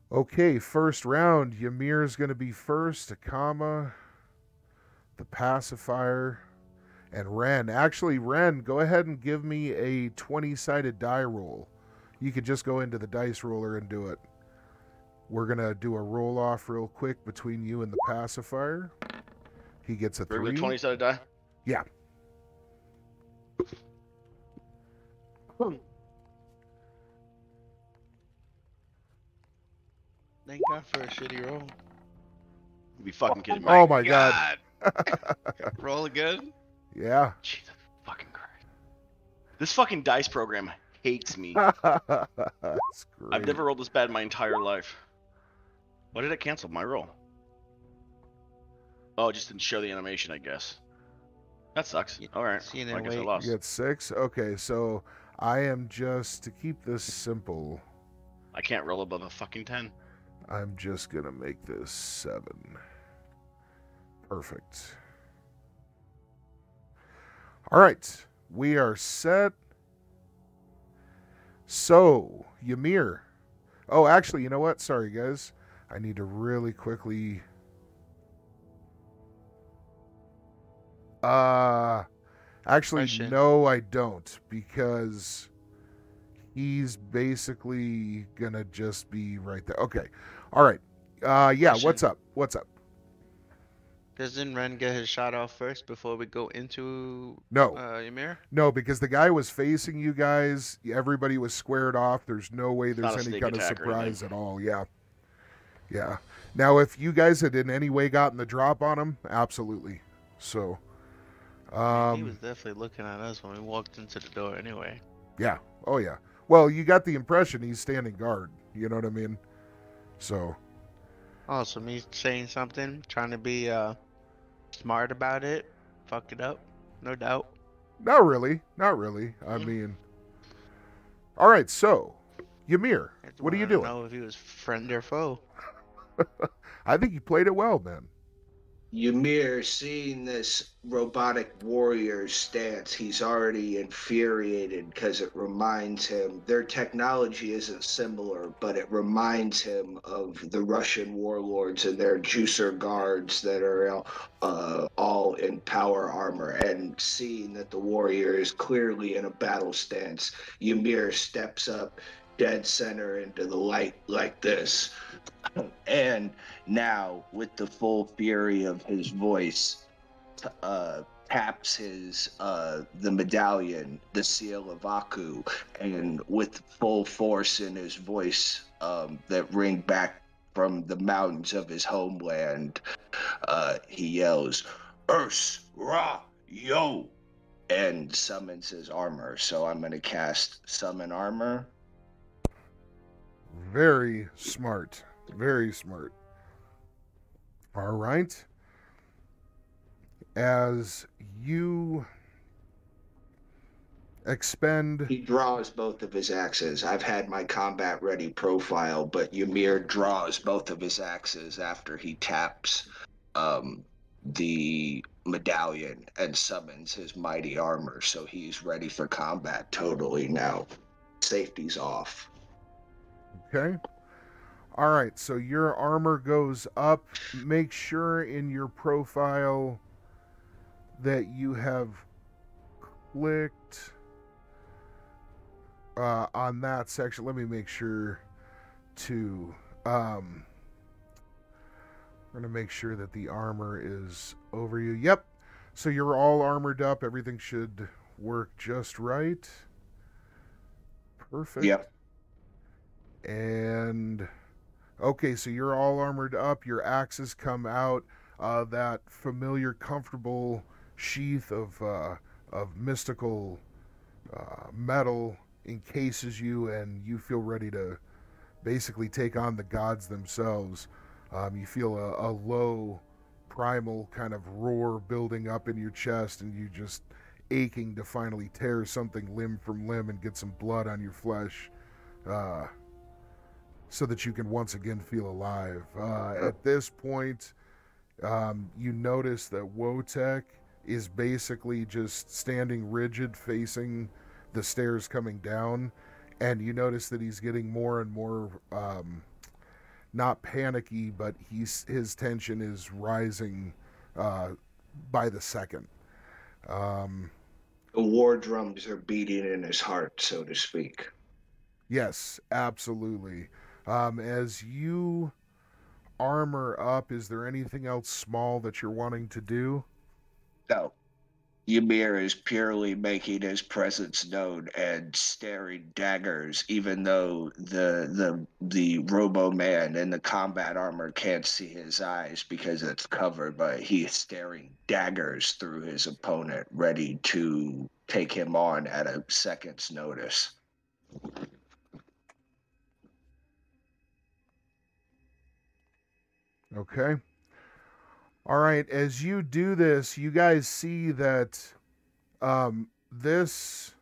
Okay, first round, Ymir's going to be first, a comma, the pacifier, and Ren. Actually, Ren, go ahead and give me a 20-sided die roll. You could just go into the dice roller and do it. We're going to do a roll off real quick between you and the pacifier. He gets a 3. Regular 20-sided die? Yeah. Thank God for a shitty roll. You be fucking kidding me. Oh my God. Roll again? Yeah. Jesus fucking Christ. This fucking dice program hates me. That's great. I've never rolled this bad in my entire life. Why did it cancel my roll? Oh, it just didn't show the animation, I guess. That sucks. Alright. Seeing I it, guess I wait. lost. You get 6? Okay, so I am just, to keep this simple, I can't roll above a fucking 10. I'm just going to make this 7. Perfect. All right, we are set. So, Ymir. Oh, actually, you know what? Sorry, guys. I need to really quickly... Actually, Question. no, I don't, because he's basically gonna just be right there. Okay, all right. Yeah, Question. what's up? What's up? Doesn't Ren get his shot off first before we go into No, Ymir? no, because the guy was facing you guys. Everybody was squared off. There's no way Not there's a any sneak kind of attack or surprise anything. at all. Yeah, yeah. Now, if you guys had in any way gotten the drop on him, absolutely. So, He was definitely looking at us when we walked into the door anyway. yeah. Oh, yeah. Well, you got the impression he's standing guard. You know what I mean? So, Oh, so me saying something, trying to be smart about it, fuck it up, no doubt. not really. Not really. I mean, all right. So, Ymir, I just what are you wanted to doing? know if he was friend or foe. I think you played it well, man. Ymir, seeing this robotic warrior's stance, he's already infuriated because it reminds him their technology isn't similar, but it reminds him of the Russian warlords and their juicer guards that are all in power armor. And seeing that the warrior is clearly in a battle stance, Ymir steps up dead center into the light like this. And now, with the full fury of his voice, taps his the medallion, the seal of Aku, and with full force in his voice that ring back from the mountains of his homeland, he yells, "Urs Ra Yo!" and summons his armor. So I'm going to cast Summon Armor. Very smart. Very smart. All right. As you expend... He draws both of his axes. I've had my combat ready profile, but Ymir draws both of his axes after he taps the medallion and summons his mighty armor. So he's ready for combat totally now. Safety's off. Okay. All right, so your armor goes up. Make sure in your profile that you have clicked on that section. Let me make sure to... we're going to make sure that the armor is over you. Yep. So you're all armored up. Everything should work just right. Perfect. Yep. And... okay, so you're all armored up. Your axes come out. That familiar, comfortable sheath of mystical metal encases you, and you feel ready to basically take on the gods themselves. You feel a low, primal kind of roar building up in your chest, and you just aching to finally tear something limb from limb and get some blood on your flesh. So that you can once again feel alive. At this point, you notice that Wotek is basically just standing rigid facing the stairs coming down, and you notice that he's getting more and more not panicky, but his tension is rising by the second. The war drums are beating in his heart, so to speak. Yes, absolutely. As you armor up, is there anything else small that you're wanting to do? No. Ymir is purely making his presence known and staring daggers, even though the Robo Man in the combat armor can't see his eyes because it's covered, but he is staring daggers through his opponent, ready to take him on at a second's notice. Okay. All right. As you do this, you guys see that this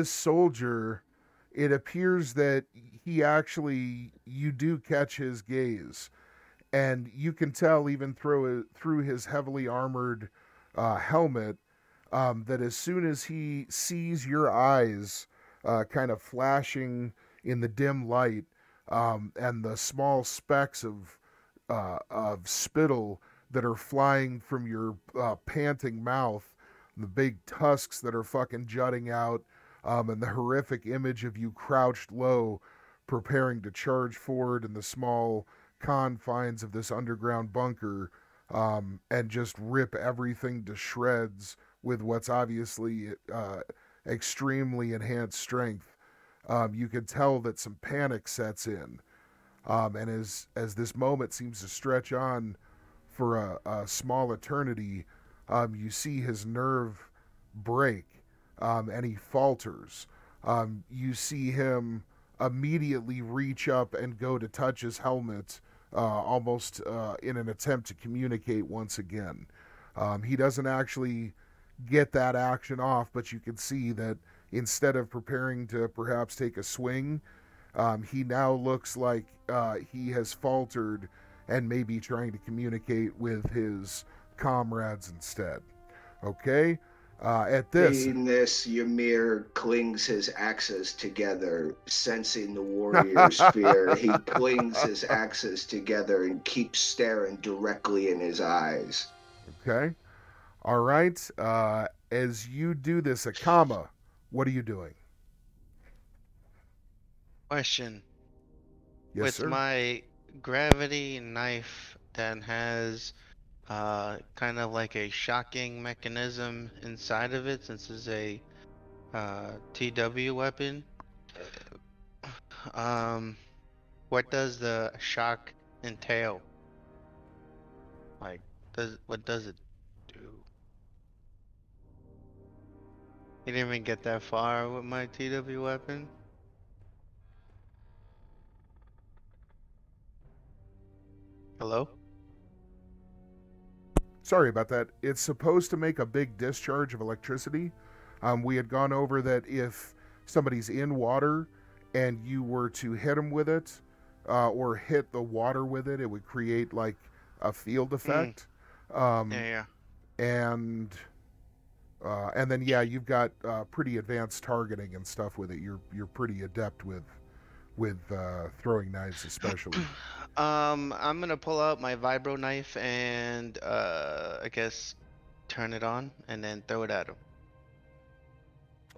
soldier, it appears that you do catch his gaze, and you can tell even through his heavily armored helmet that as soon as he sees your eyes kind of flashing in the dim light, and the small specks of spittle that are flying from your panting mouth, the big tusks that are fucking jutting out, and the horrific image of you crouched low, preparing to charge forward in the small confines of this underground bunker, and just rip everything to shreds with what's obviously extremely enhanced strength. You can tell that some panic sets in. And as this moment seems to stretch on for a small eternity, you see his nerve break, and he falters. You see him immediately reach up and go to touch his helmet, almost in an attempt to communicate once again. He doesn't actually get that action off, but you can see that instead of preparing to perhaps take a swing, He now looks like he has faltered and may be trying to communicate with his comrades instead. Okay? At this... Seeing this, Ymir clings his axes together, sensing the warrior's fear. He clings his axes together and keeps staring directly in his eyes. Okay. All right. As you do this, Akama, what are you doing? Question. Yes, With sir. my gravity knife that has kind of like a shocking mechanism inside of it, since it's a TW weapon. What does the shock entail? Like, what does it do? You didn't even get that far with my TW weapon? Hello? Sorry about that. It's supposed to make a big discharge of electricity. We had gone over that if somebody's in water and you were to hit them with it, or hit the water with it, it would create like a field effect. Yeah. And then yeah, you've got pretty advanced targeting and stuff with it. You're pretty adept with throwing knives, especially. I'm gonna pull out my vibro knife and I guess turn it on and then throw it at him.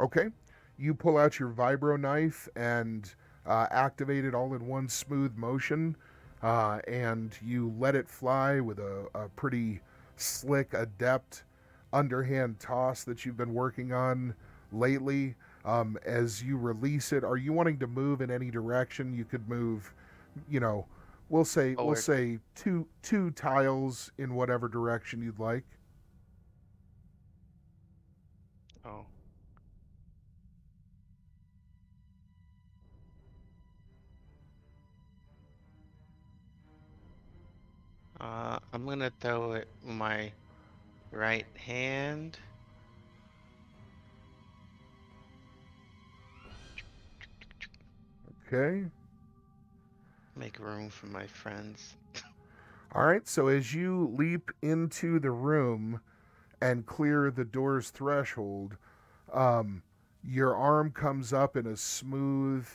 Okay, you pull out your vibro knife and activate it all in one smooth motion, and you let it fly with a pretty slick, adept underhand toss that you've been working on lately. As you release it, are you wanting to move in any direction? You could move, we'll say two tiles in whatever direction you'd like. Oh. I'm gonna throw it with my right hand. Okay. Make room for my friends. All right, so as you leap into the room and clear the door's threshold, your arm comes up in a smooth,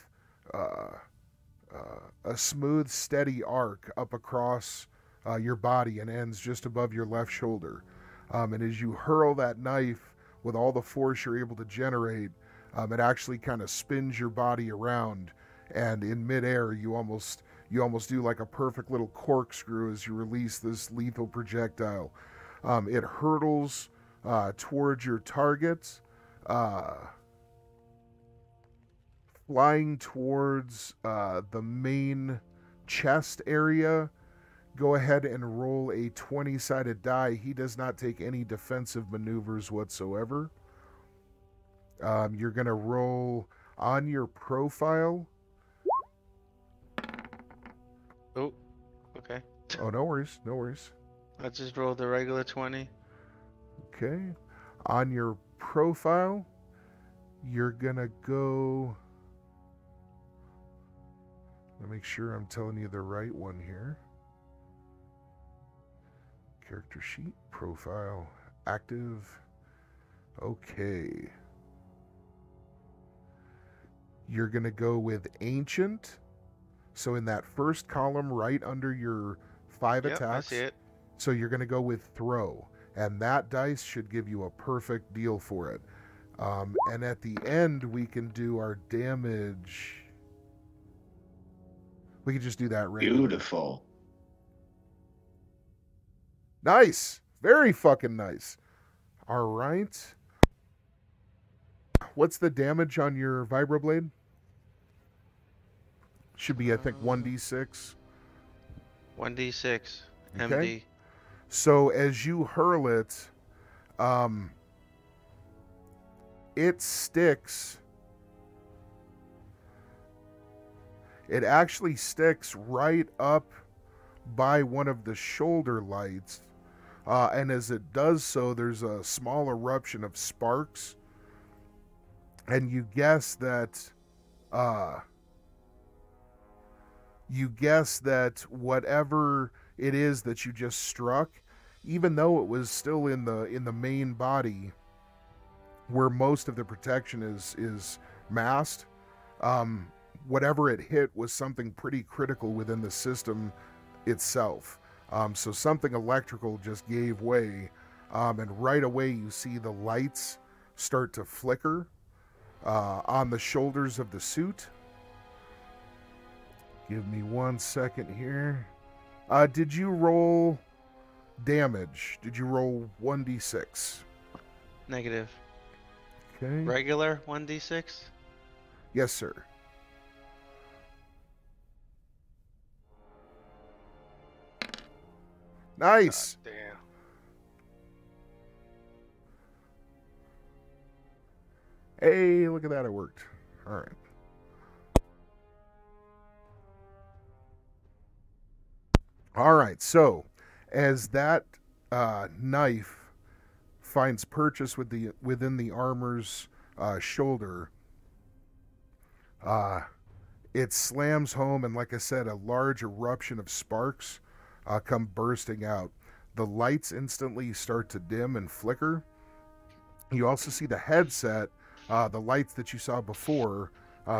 steady arc up across your body and ends just above your left shoulder. And as you hurl that knife with all the force you're able to generate, it actually kind of spins your body around, and in midair you almost do like a perfect little corkscrew as you release this lethal projectile. It hurtles towards your target, flying towards the main chest area. Go ahead and roll a 20-sided die. He does not take any defensive maneuvers whatsoever. You're going to roll on your profile. Oh, okay. Oh, no worries, no worries. I just rolled the regular 20. Okay. On your profile, you're going to go... Let me make sure I'm telling you the right one here. Character sheet, profile, active. Okay. You're going to go with ancient. So in that first column right under your 5 Yep, attacks. I see it. So you're going to go with throw. And that dice should give you a perfect deal for it. And at the end, we can do our damage. We can just do that regular. Beautiful. Nice. Very fucking nice. All right. What's the damage on your vibroblade? Should be, I think, 1d6. 1d6. Okay. MD. So as you hurl it, it sticks. It actually sticks right up by one of the shoulder lights. And as it does so, there's a small eruption of sparks. And you guess that You guess that whatever it is that you just struck, even though it was still in the main body where most of the protection is masked, whatever it hit was something pretty critical within the system itself. So something electrical just gave way, and right away you see the lights start to flicker on the shoulders of the suit. Give me 1 second here. Did you roll damage? Did you roll 1d6? Negative. Okay. Regular 1d6? Yes, sir. Nice. Damn. Hey, look at that. It worked. All right. All right. So, as that knife finds purchase within the armor's shoulder, it slams home, and like I said, a large eruption of sparks come bursting out. The lights instantly start to dim and flicker. You also see the headset, the lights that you saw before,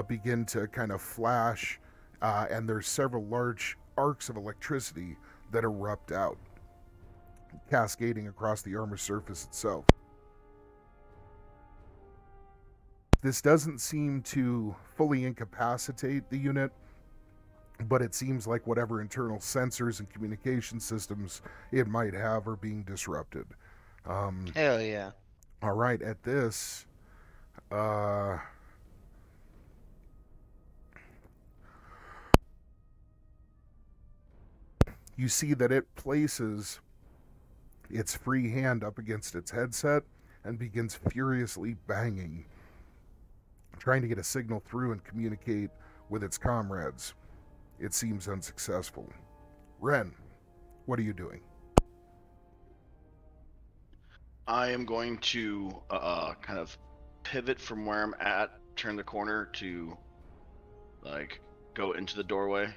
begin to kind of flash, and there's several large arcs of electricity that erupt out, cascading across the armor surface itself. This doesn't seem to fully incapacitate the unit, but it seems like whatever internal sensors and communication systems it might have are being disrupted. Hell yeah. All right, at this, you see that it places its free hand up against its headset and begins furiously banging, trying to get a signal through and communicate with its comrades. It seems unsuccessful. Ren, what are you doing? I am going to kind of pivot from where I'm at, turn the corner to like go into the doorway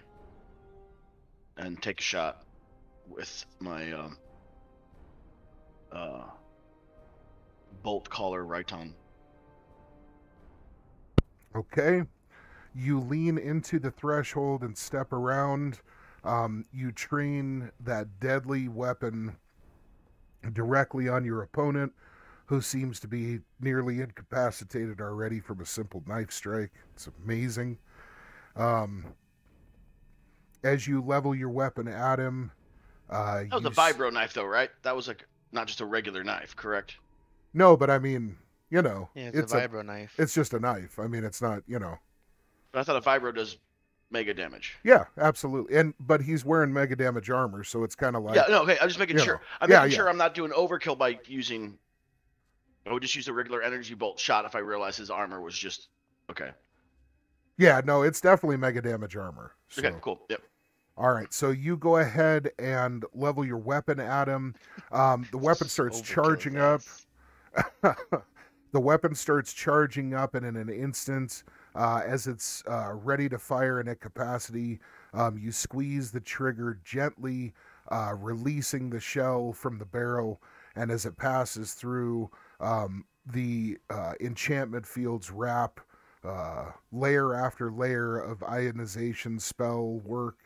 and take a shot with my bolt collar Rhydon. Okay. You lean into the threshold and step around. You train that deadly weapon directly on your opponent, who seems to be nearly incapacitated already from a simple knife strike. It's amazing. As you level your weapon at him, That was a vibro knife, though, right? That was like not just a regular knife, correct? No, but I mean, you know, Yeah, it's a vibro knife. It's just a knife. I mean, it's not, you know. But I thought a vibro does mega damage. Yeah, absolutely. But he's wearing mega damage armor, so it's kind of like. Yeah, no, okay. I'm just making sure. I'm making sure I'm not doing overkill by using. I would just use a regular energy bolt shot if I realized his armor was just okay. Yeah, no, it's definitely mega damage armor. So. Okay, cool. Yep. All right, so you go ahead and level your weapon at him. The weapon starts charging up. The weapon starts charging up, and in an instant, as it's ready to fire in at capacity, you squeeze the trigger gently, releasing the shell from the barrel, and as it passes through, the enchantment fields wrap layer after layer of ionization spell work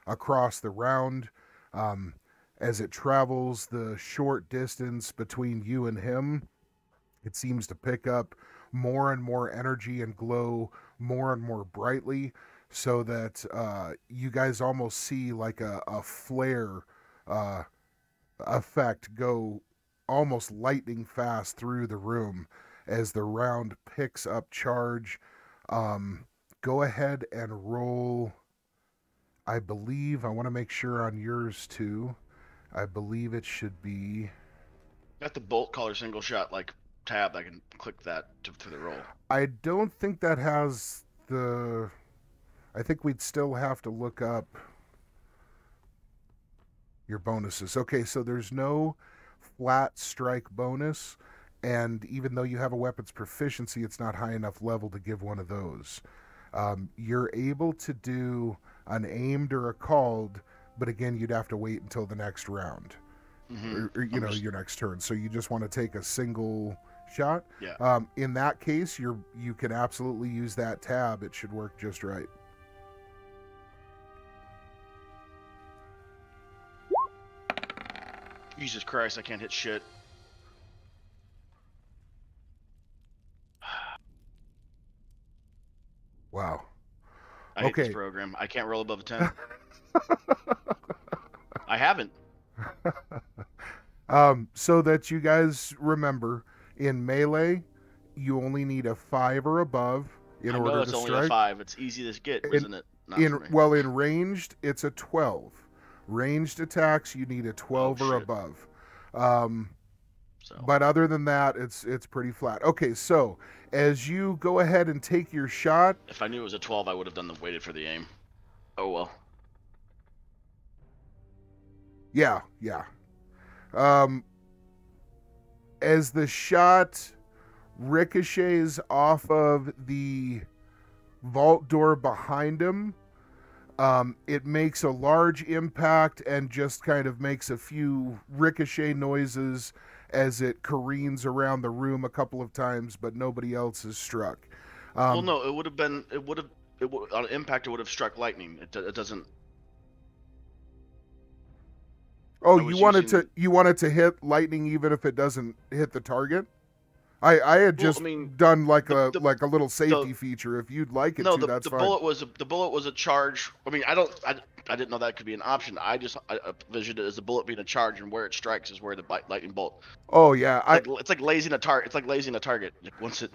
across the round. As it travels the short distance between you and him, it seems to pick up more and more energy and glow more and more brightly, so that you guys almost see like a flare effect go almost lightning fast through the room as the round picks up charge. Go ahead and roll. I believe, I want to make sure on yours too. I believe it should be. Got the bolt collar single shot like tab. I can click that to the roll. I don't think that has the. I think we'd still have to look up your bonuses. Okay, so there's no flat strike bonus, and even though you have a weapons proficiency, it's not high enough level to give one of those. You're able to do an aimed or a called, but again, you'd have to wait until the next round, or your next turn. So you just want to take a single shot. Yeah. In that case, you can absolutely use that tab. It should work just right. Jesus Christ, I can't hit shit. Wow. I hate Okay. this program. I can't roll above a 10. I haven't. So that you guys remember, in melee, you only need a 5 or above in I order know it's to only strike. a 5. It's easy to get, isn't it? Not for me. In ranged, it's a 12. Ranged attacks, you need a 12 or shit. above. So. But other than that, it's pretty flat. Okay, so as you go ahead and take your shot, If I knew it was a 12, I would have waited for the aim. Oh well. yeah. As the shot ricochets off of the vault door behind him, it makes a large impact and just kind of makes a few ricochet noises as it careens around the room a couple of times, but nobody else is struck. Well, no, it would have on impact. It would have struck lightning. It doesn't. Oh, I was you wanted to hit lightning even if it doesn't hit the target? I had just done like a little safety feature. If you'd like it No, to, that's the fine. bullet was a charge. I mean, I didn't know that could be an option. I envisioned it as the bullet being a charge, and where it strikes is where the lightning bolt. Oh yeah, It's like lasing a target. It's like lasing a target. Like once it.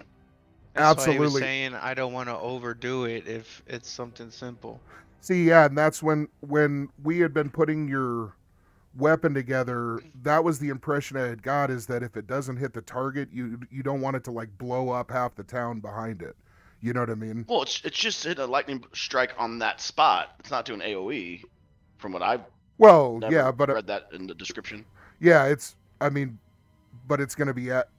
That's why he was absolutely. saying I don't want to overdo it if it's something simple. See, yeah, and that's when we had been putting your weapon together, that was the impression I had got, is that if it doesn't hit the target, you don't want it to like blow up half the town behind it. You know what I mean? Well, it's just hit a lightning strike on that spot. It's not doing AOE, from what I've Well, never yeah, but read that in the description. yeah, but it's going to be at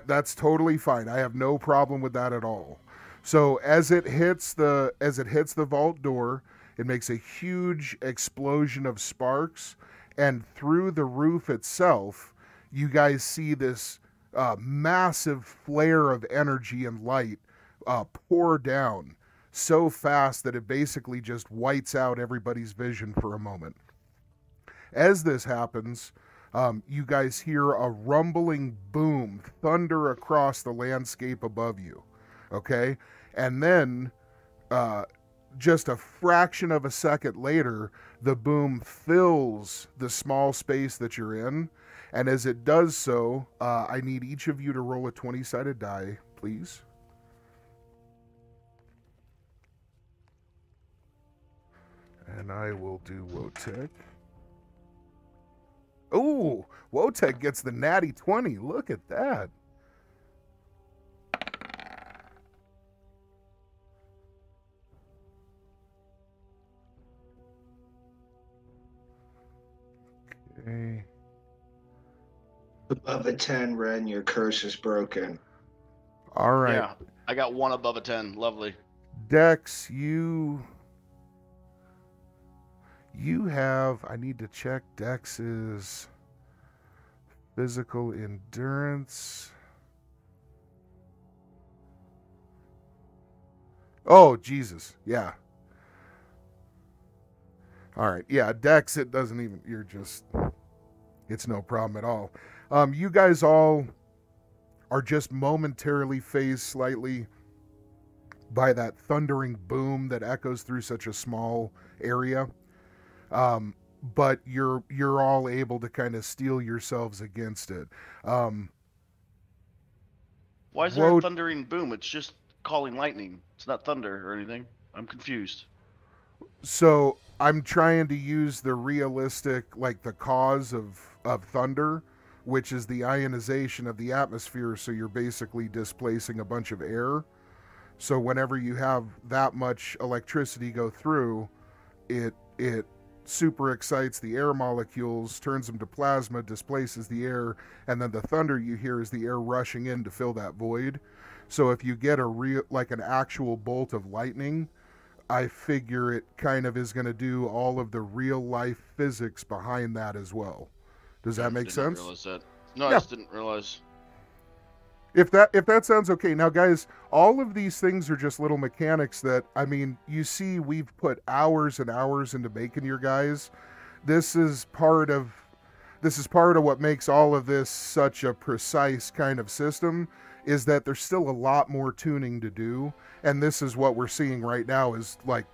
that's totally fine. I have no problem with that at all. So as it hits the vault door, it makes a huge explosion of sparks, and through the roof itself, you guys see this massive flare of energy and light pour down so fast that it basically just whites out everybody's vision for a moment. As this happens, you guys hear a rumbling boom, thunder across the landscape above you. Okay? And then, just a fraction of a second later, the boom fills the small space that you're in. And as it does so, I need each of you to roll a 20-sided die, please. And I will do Wotek. Ooh, Wotek gets the natty 20. Look at that. Okay. Above a 10, Ren, your curse is broken. All right. Yeah, I got one above a 10. Lovely. Dex, you have, I need to check Dex's physical endurance. Oh, Jesus. Yeah. All right. Yeah, Dex, it doesn't even, it's no problem at all. You guys all are just momentarily phased slightly by that thundering boom that echoes through such a small area. But you're all able to kind of steel yourselves against it. Why is there a thundering boom? It's just calling lightning. It's not thunder or anything. I'm confused. So I'm trying to use the realistic, like the cause of thunder, which is the ionization of the atmosphere. So you're basically displacing a bunch of air. So whenever you have that much electricity go through, it super excites the air molecules, turns them to plasma, displaces the air, and then the thunder you hear is the air rushing in to fill that void. So if you get an actual bolt of lightning, I figure it kind of is going to do all of the real life physics behind that as well. Does that make Didn't sense? realize that. No, I Yeah. just didn't realize. If that sounds okay. Now, guys, all of these things are just little mechanics that, I mean, you see we've put hours and hours into making your guys. This is part of what makes all of this such a precise kind of system, is that there's still a lot more tuning to do. And this is what we're seeing right now, is like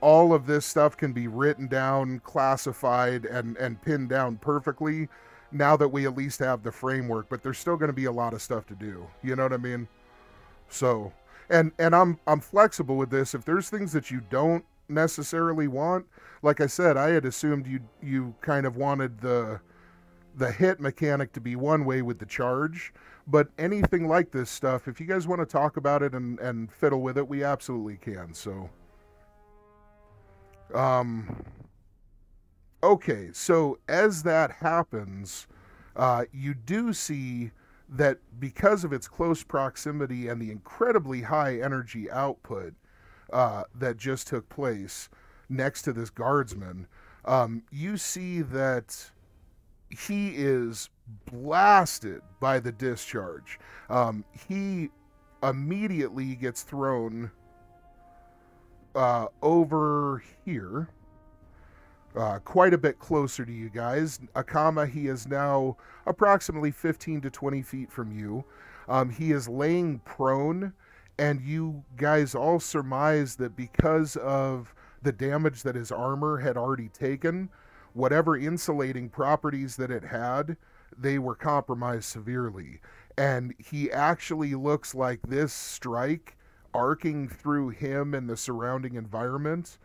all of this stuff can be written down, classified, and pinned down perfectly now that we at least have the framework, but there's still going to be a lot of stuff to do. You know what I mean? So, and I'm flexible with this. If there's things that you don't necessarily want, like I said, I had assumed you kind of wanted the hit mechanic to be one way with the charge, but anything like this stuff, if you guys want to talk about it and fiddle with it, we absolutely can. So, okay, so as that happens, you do see that because of its close proximity and the incredibly high energy output that just took place next to this guardsman, you see that he is blasted by the discharge. He immediately gets thrown over here, quite a bit closer to you guys. Akama, he is now approximately 15 to 20 feet from you. He is laying prone, and you guys all surmise that because of the damage that his armor had already taken, whatever insulating properties that it had, they were compromised severely. And he actually looks like this strike arcing through him and the surrounding environment.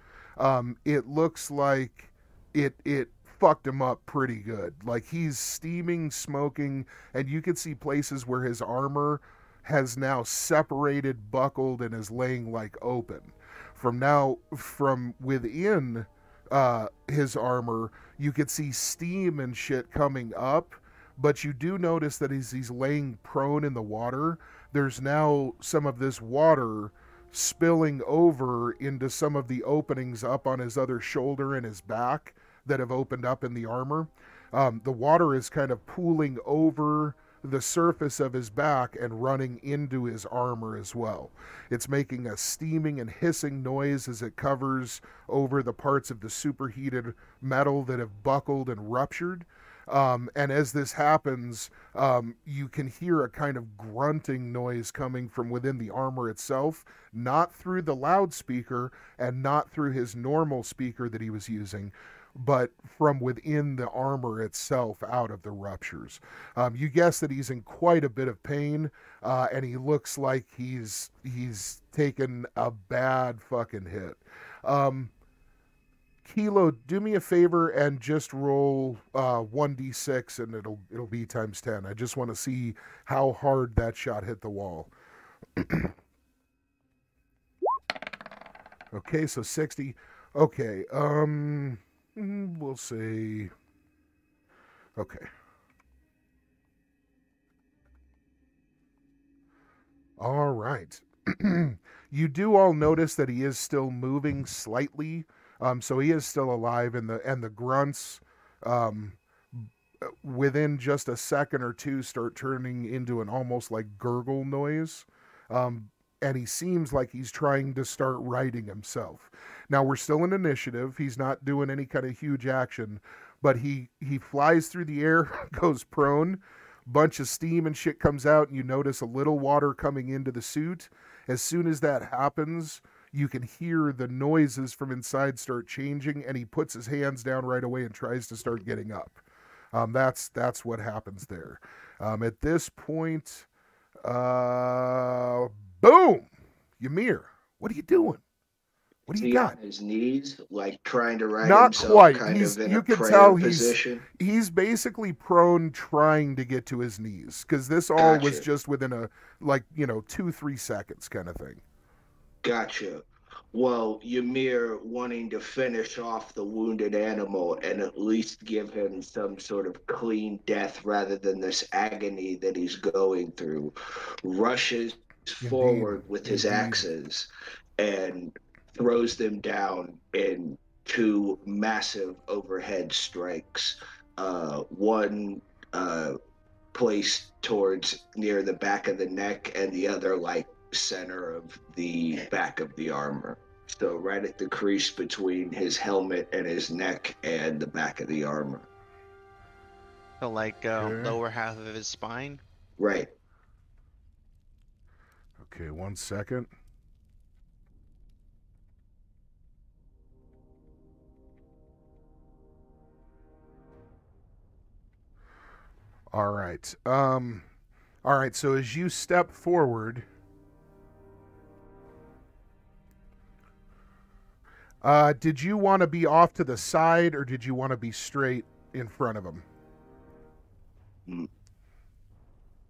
It looks like it fucked him up pretty good. Like, he's steaming, smoking, and you can see places where his armor has now separated, buckled, and is laying like open. From within his armor, you could see steam and shit coming up, but you do notice that as he's laying prone in the water, there's now some of this water spilling over into some of the openings up on his other shoulder and his back that have opened up in the armor. The water is kind of pooling over the surface of his back and running into his armor as well. It's making a steaming and hissing noise as it covers over the parts of the superheated metal that have buckled and ruptured. And as this happens, you can hear a kind of grunting noise coming from within the armor itself, not through the loudspeaker and not through his normal speaker that he was using, but from within the armor itself, out of the ruptures. You guess that he's in quite a bit of pain, and he looks like he's taken a bad fucking hit. Kilo, do me a favor and just roll 1d6, and it'll be times 10. I just want to see how hard that shot hit the wall. Okay, so 60. Okay, we'll say, okay. All right. You do all notice that he is still moving slightly, so he is still alive, and the grunts, within just a second or two, start turning into an almost like gurgle noise. And he seems like he's trying to start righting himself. Now, we're still in initiative. He's not doing any kind of huge action, but he flies through the air, goes prone, bunch of steam and shit comes out, and you notice a little water coming into the suit. As soon as that happens, you can hear the noises from inside start changing, and he puts his hands down right away and tries to start getting up. That's what happens there. At this point, boom! Ymir, what are you doing? What do you got? On his knees, like trying to right Not himself, quite. kind of in you a can prayer tell position. He's basically prone, trying to get to his knees, because this all was just within a 2-3 seconds kind of thing. Gotcha. Well, Ymir wanting to finish off the wounded animal and at least give him some sort of clean death rather than this agony that he's going through, rushes forward with his axes and throws them down in two massive overhead strikes. One placed towards near the back of the neck, and the other like center of the back of the armor. So right at the crease between his helmet and his neck and the back of the armor. So like Okay. lower half of his spine. Right. Okay, 1 second. All right. All right, so as you step forward, did you want to be off to the side or did you want to be straight in front of him?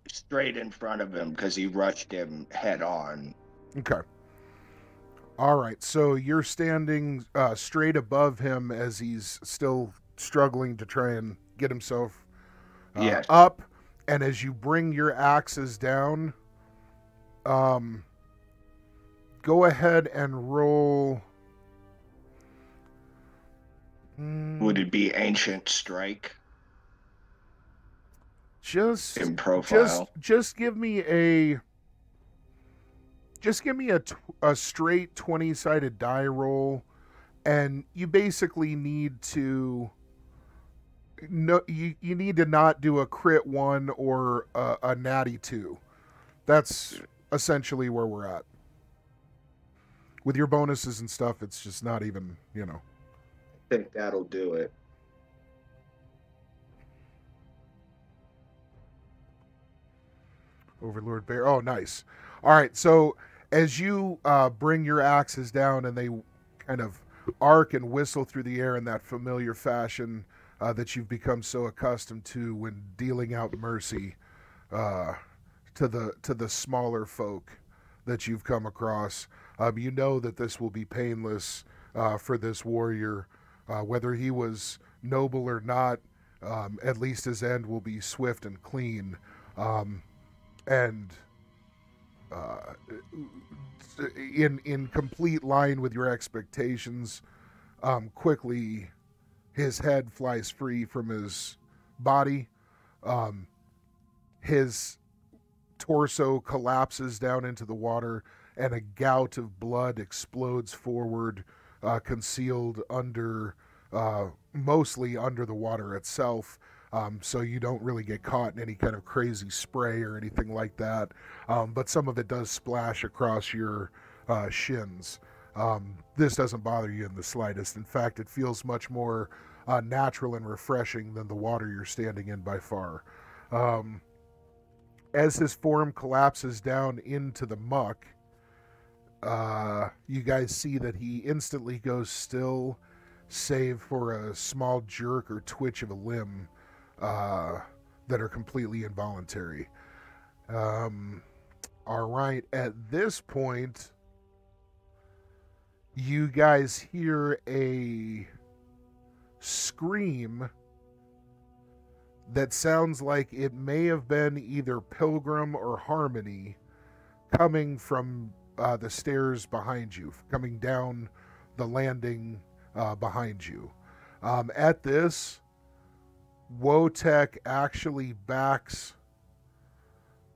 Straight in front of him because he rushed him head on. Okay. All right, so you're standing straight above him as he's still struggling to try and get himself Yes. up, and as you bring your axes down, go ahead and roll. Would it be Ancient Strike Just in profile? just give me a straight 20-sided die roll, and you basically need to you need to not do a crit 1 or a natty 2. That's essentially where we're at. With your bonuses and stuff, it's just not even, I think that'll do it. Overlord Bear. Oh, nice. All right, so as you bring your axes down and they kind of arc and whistle through the air in that familiar fashion that you've become so accustomed to when dealing out mercy to the smaller folk that you've come across, you know that this will be painless for this warrior, whether he was noble or not. At least his end will be swift and clean. And in complete line with your expectations, quickly his head flies free from his body. His torso collapses down into the water, and a gout of blood explodes forward, concealed under, mostly under the water itself. So you don't really get caught in any kind of crazy spray or anything like that. But some of it does splash across your shins. This doesn't bother you in the slightest. In fact, it feels much more natural and refreshing than the water you're standing in by far. As his form collapses down into the muck, you guys see that he instantly goes still, save for a small jerk or twitch of a limb that are completely involuntary. All right, at this point, you guys hear a scream that sounds like it may have been either Pilgrim or Harmony coming from the stairs behind you, coming down the landing behind you. At this, Wotek actually backs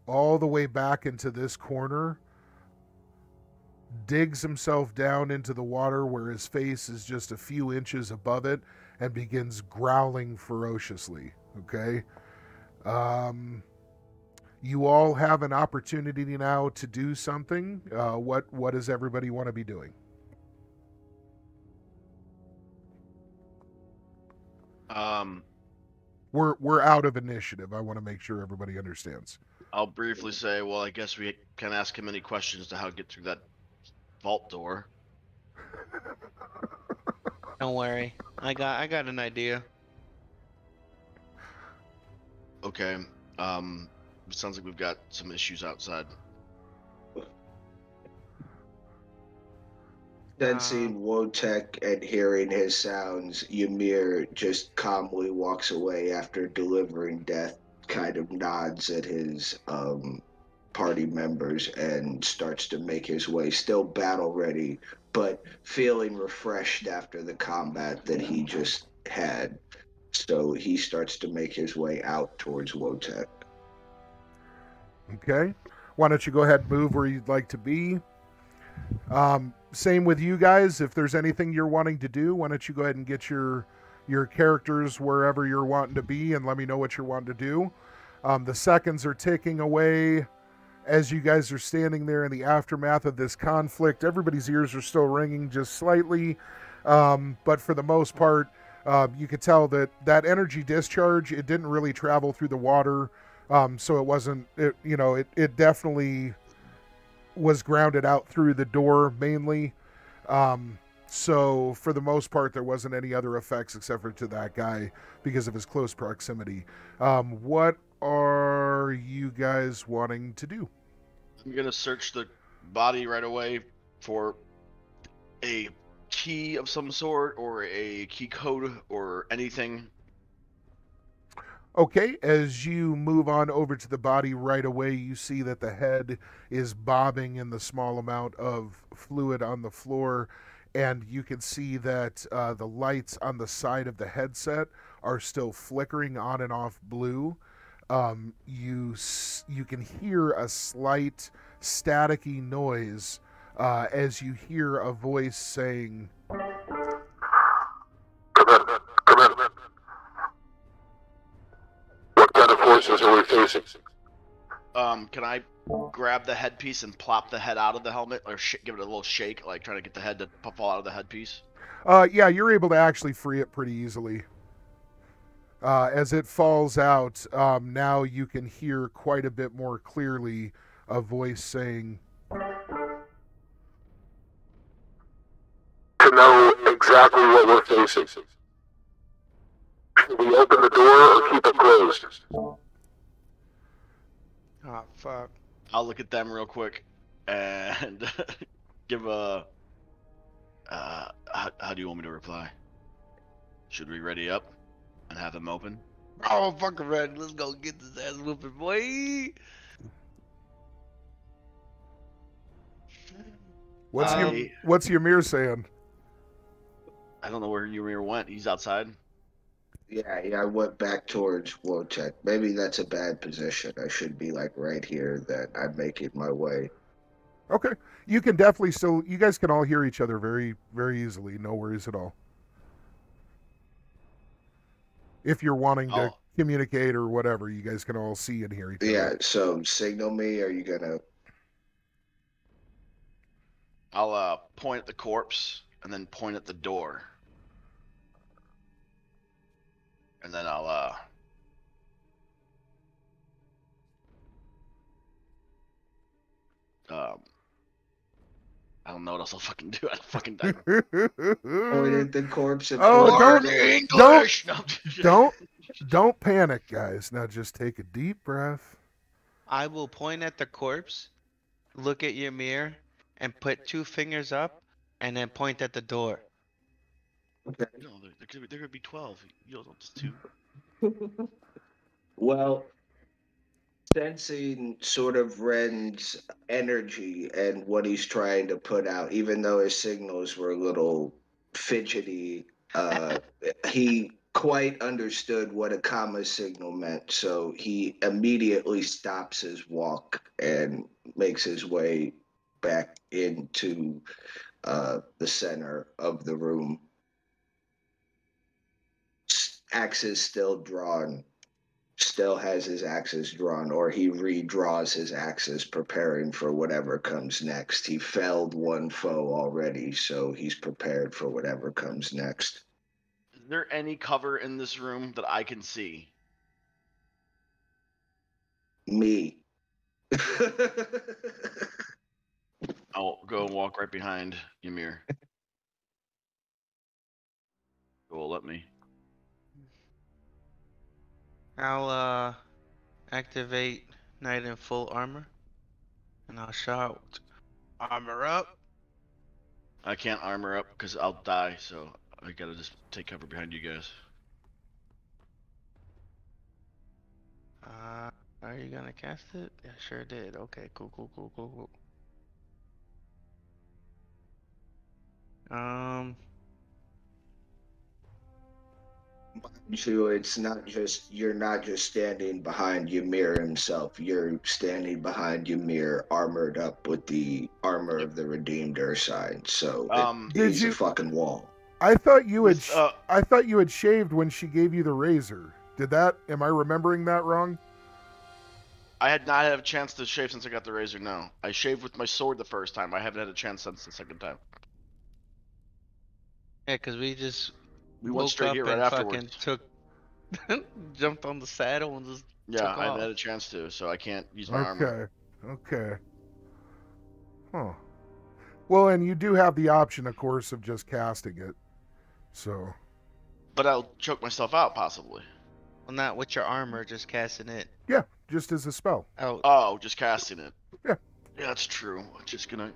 all the way back into this corner, digs himself down into the water where his face is just a few inches above it, and begins growling ferociously. Okay? You all have an opportunity now to do something. What does everybody want to be doing? We're out of initiative. I want to make sure everybody understands. I'll briefly say, well, I guess we can ask him any questions to how to get through that vault door. Don't worry, I got an idea. Okay. Sounds like we've got some issues outside. Sensing Wotek and hearing his sounds, Ymir just calmly walks away after delivering death, kind of nods at his party members and starts to make his way, still battle ready, but feeling refreshed after the combat that he just had. So he starts to make his way out towards Wotek. Okay. Why don't you go ahead and move where you'd like to be? Same with you guys. If there's anything you're wanting to do, why don't you go ahead and get your characters wherever you're wanting to be and let me know what you're wanting to do. The seconds are ticking away as you guys are standing there in the aftermath of this conflict. Everybody's ears are still ringing just slightly, but for the most part, you could tell that energy discharge, it didn't really travel through the water, so it wasn't, it definitely was grounded out through the door mainly. So for the most part, there wasn't any other effects except for to that guy because of his close proximity. What are you guys wanting to do? I'm gonna search the body right away for a key of some sort or a key code or anything. Okay, as you move on over to the body right away, you see that the head is bobbing in the small amount of fluid on the floor, and you can see that the lights on the side of the headset are still flickering on and off blue. You can hear a slight staticky noise as you hear a voice saying, Come in. Come in. What kind of forces are we facing? Can I grab the headpiece and plop the head out of the helmet, or give it a little shake, like trying to get the head to fall out of the headpiece? yeah, you're able to actually free it pretty easily. As it falls out, now you can hear quite a bit more clearly a voice saying, To know exactly what we're facing. Should we open the door or keep it closed? Oh, fuck. I'll look at them real quick and give a. How do you want me to reply? Should we ready up and have them open? Oh, fucking ready. Let's go get this ass whooping, boy. What's Ymir saying? I don't know where Ymir went. He's outside. Yeah, I went back towards Wotek. Maybe that's a bad position. I should be like right here. That I'm making my way. Okay, you can definitely still. You guys can all hear each other very, very easily. No worries at all. If you're wanting to communicate or whatever, you guys can all see and hear each other. Yeah. So signal me. Are you gonna? I'll point at the corpse and then point at the door. And then I'll I don't know what else I'll fucking do. I'll fucking die. Point at the corpse and don't panic, guys. Now just take a deep breath. I will point at the corpse, look at Ymir, and put 2 fingers up, and then point at the door. No, there could be 12. You know, just 2. Well, sensing sort of Ren's energy and what he's trying to put out, even though his signals were a little fidgety, he quite understood what a comma signal meant. So he immediately stops his walk and makes his way back into the center of the room. Axes still drawn. Still has his axes drawn, or he redraws his axes, preparing for whatever comes next. He felled one foe already, so he's prepared for whatever comes next. Is there any cover in this room that I can see? Me. I'll go and walk right behind Ymir. Well, let me. I'll activate Knight in full armor, and I'll shout, "Armor up!" I can't armor up because I'll die, so I gotta just take cover behind you guys. Are you gonna cast it? Yeah, sure did. Okay, cool. So it's not just you're not just standing behind Ymir himself. You're standing behind Ymir, armored up with the armor of the Redeemed Ursine. So Did he's a you- fucking wall. I thought you had. With, I thought you had shaved when she gave you the razor. Did that? Am I remembering that wrong? I had not had a chance to shave since I got the razor. No, I shaved with my sword the first time. I haven't had a chance since the second time. Yeah, cause we just We went woke straight up here right and afterwards. fucking took, jumped on the saddle and just Yeah, took I haven't off. had a chance to, so I can't use my armor. Okay. Huh. Well, and you do have the option, of course, of just casting it. So. But I'll choke myself out possibly. Well, not with your armor, just casting it Yeah, just as a spell. out. Oh, just casting it. Yeah. Yeah, that's true. I'm just gonna.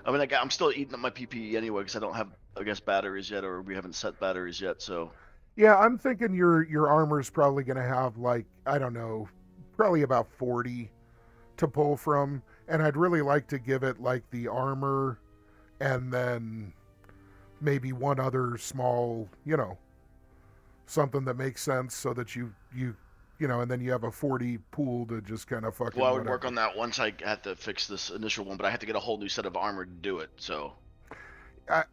I mean, I'm still eating up my PPE anyway because I don't have, I guess, batteries yet, or we haven't set batteries yet. So. Yeah, I'm thinking your armor's probably going to have, like, I don't know, probably about 40 to pull from. And I'd really like to give it, like, the armor and then maybe one other small, something that makes sense so that you and then you have a 40 pool to just kind of fucking. Well, I would work on that once I had to fix this initial one, but I had to get a whole new set of armor to do it. So.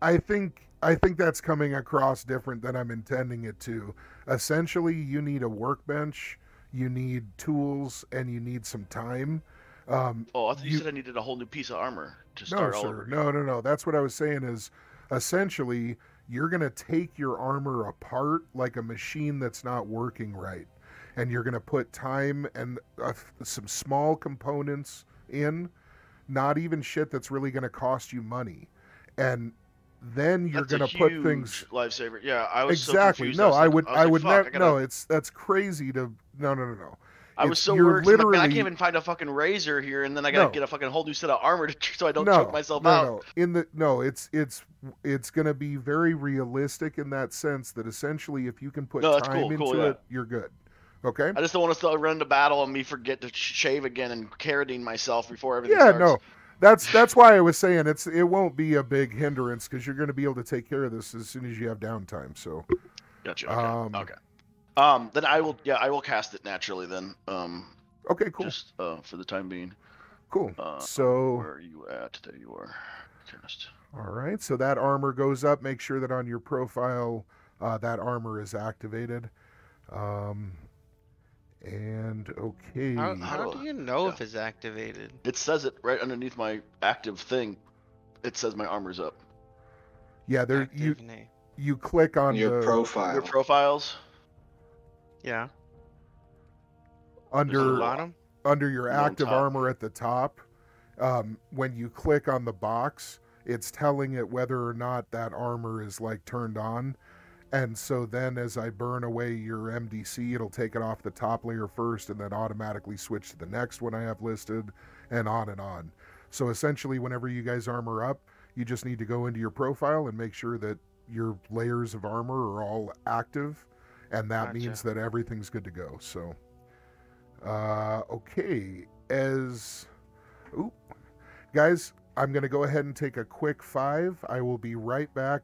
I think that's coming across different than I'm intending it to. Essentially, you need a workbench, you need tools, and you need some time. I thought you said I needed a whole new piece of armor to start all over. No. That's what I was saying is, essentially, you're going to take your armor apart like a machine that's not working right. And you're going to put time and some small components in, not even shit that's really going to cost you money. And then you're going to put things lifesaver. Yeah, I was exactly. So confused. I would never. No, that's crazy to. No. I was so worried. Literally, I can't even find a fucking razor here, and then I gotta get a fucking whole new set of armor so I don't choke myself out. It's gonna be very realistic in that sense that essentially, if you can put time into it, you're good. Okay. I just don't want to run into battle and me forget to shave again and carotene myself before everything starts. Yeah, no. That's why I was saying it won't be a big hindrance because you're going to be able to take care of this as soon as you have downtime. So. Gotcha. Okay. Then I will cast it naturally then. Okay, cool. Just for the time being. Cool. So. Where are you at? There you are. Cast. All right. So that armor goes up. Make sure that on your profile, that armor is activated. And okay. How do you know if it's activated? It says it right underneath my active thing. It says my armor's up. Yeah, there you click on your profile. Your profiles. Yeah. Under your active armor at the top, when you click on the box, it's telling it whether or not that armor is like turned on. And so then as I burn away your MDC, it'll take it off the top layer first and then automatically switch to the next one I have listed and on and on. So essentially, whenever you guys armor up, you just need to go into your profile and make sure that your layers of armor are all active. And that means that everything's good to go. So, okay. Guys, I'm going to go ahead and take a quick 5. I will be right back.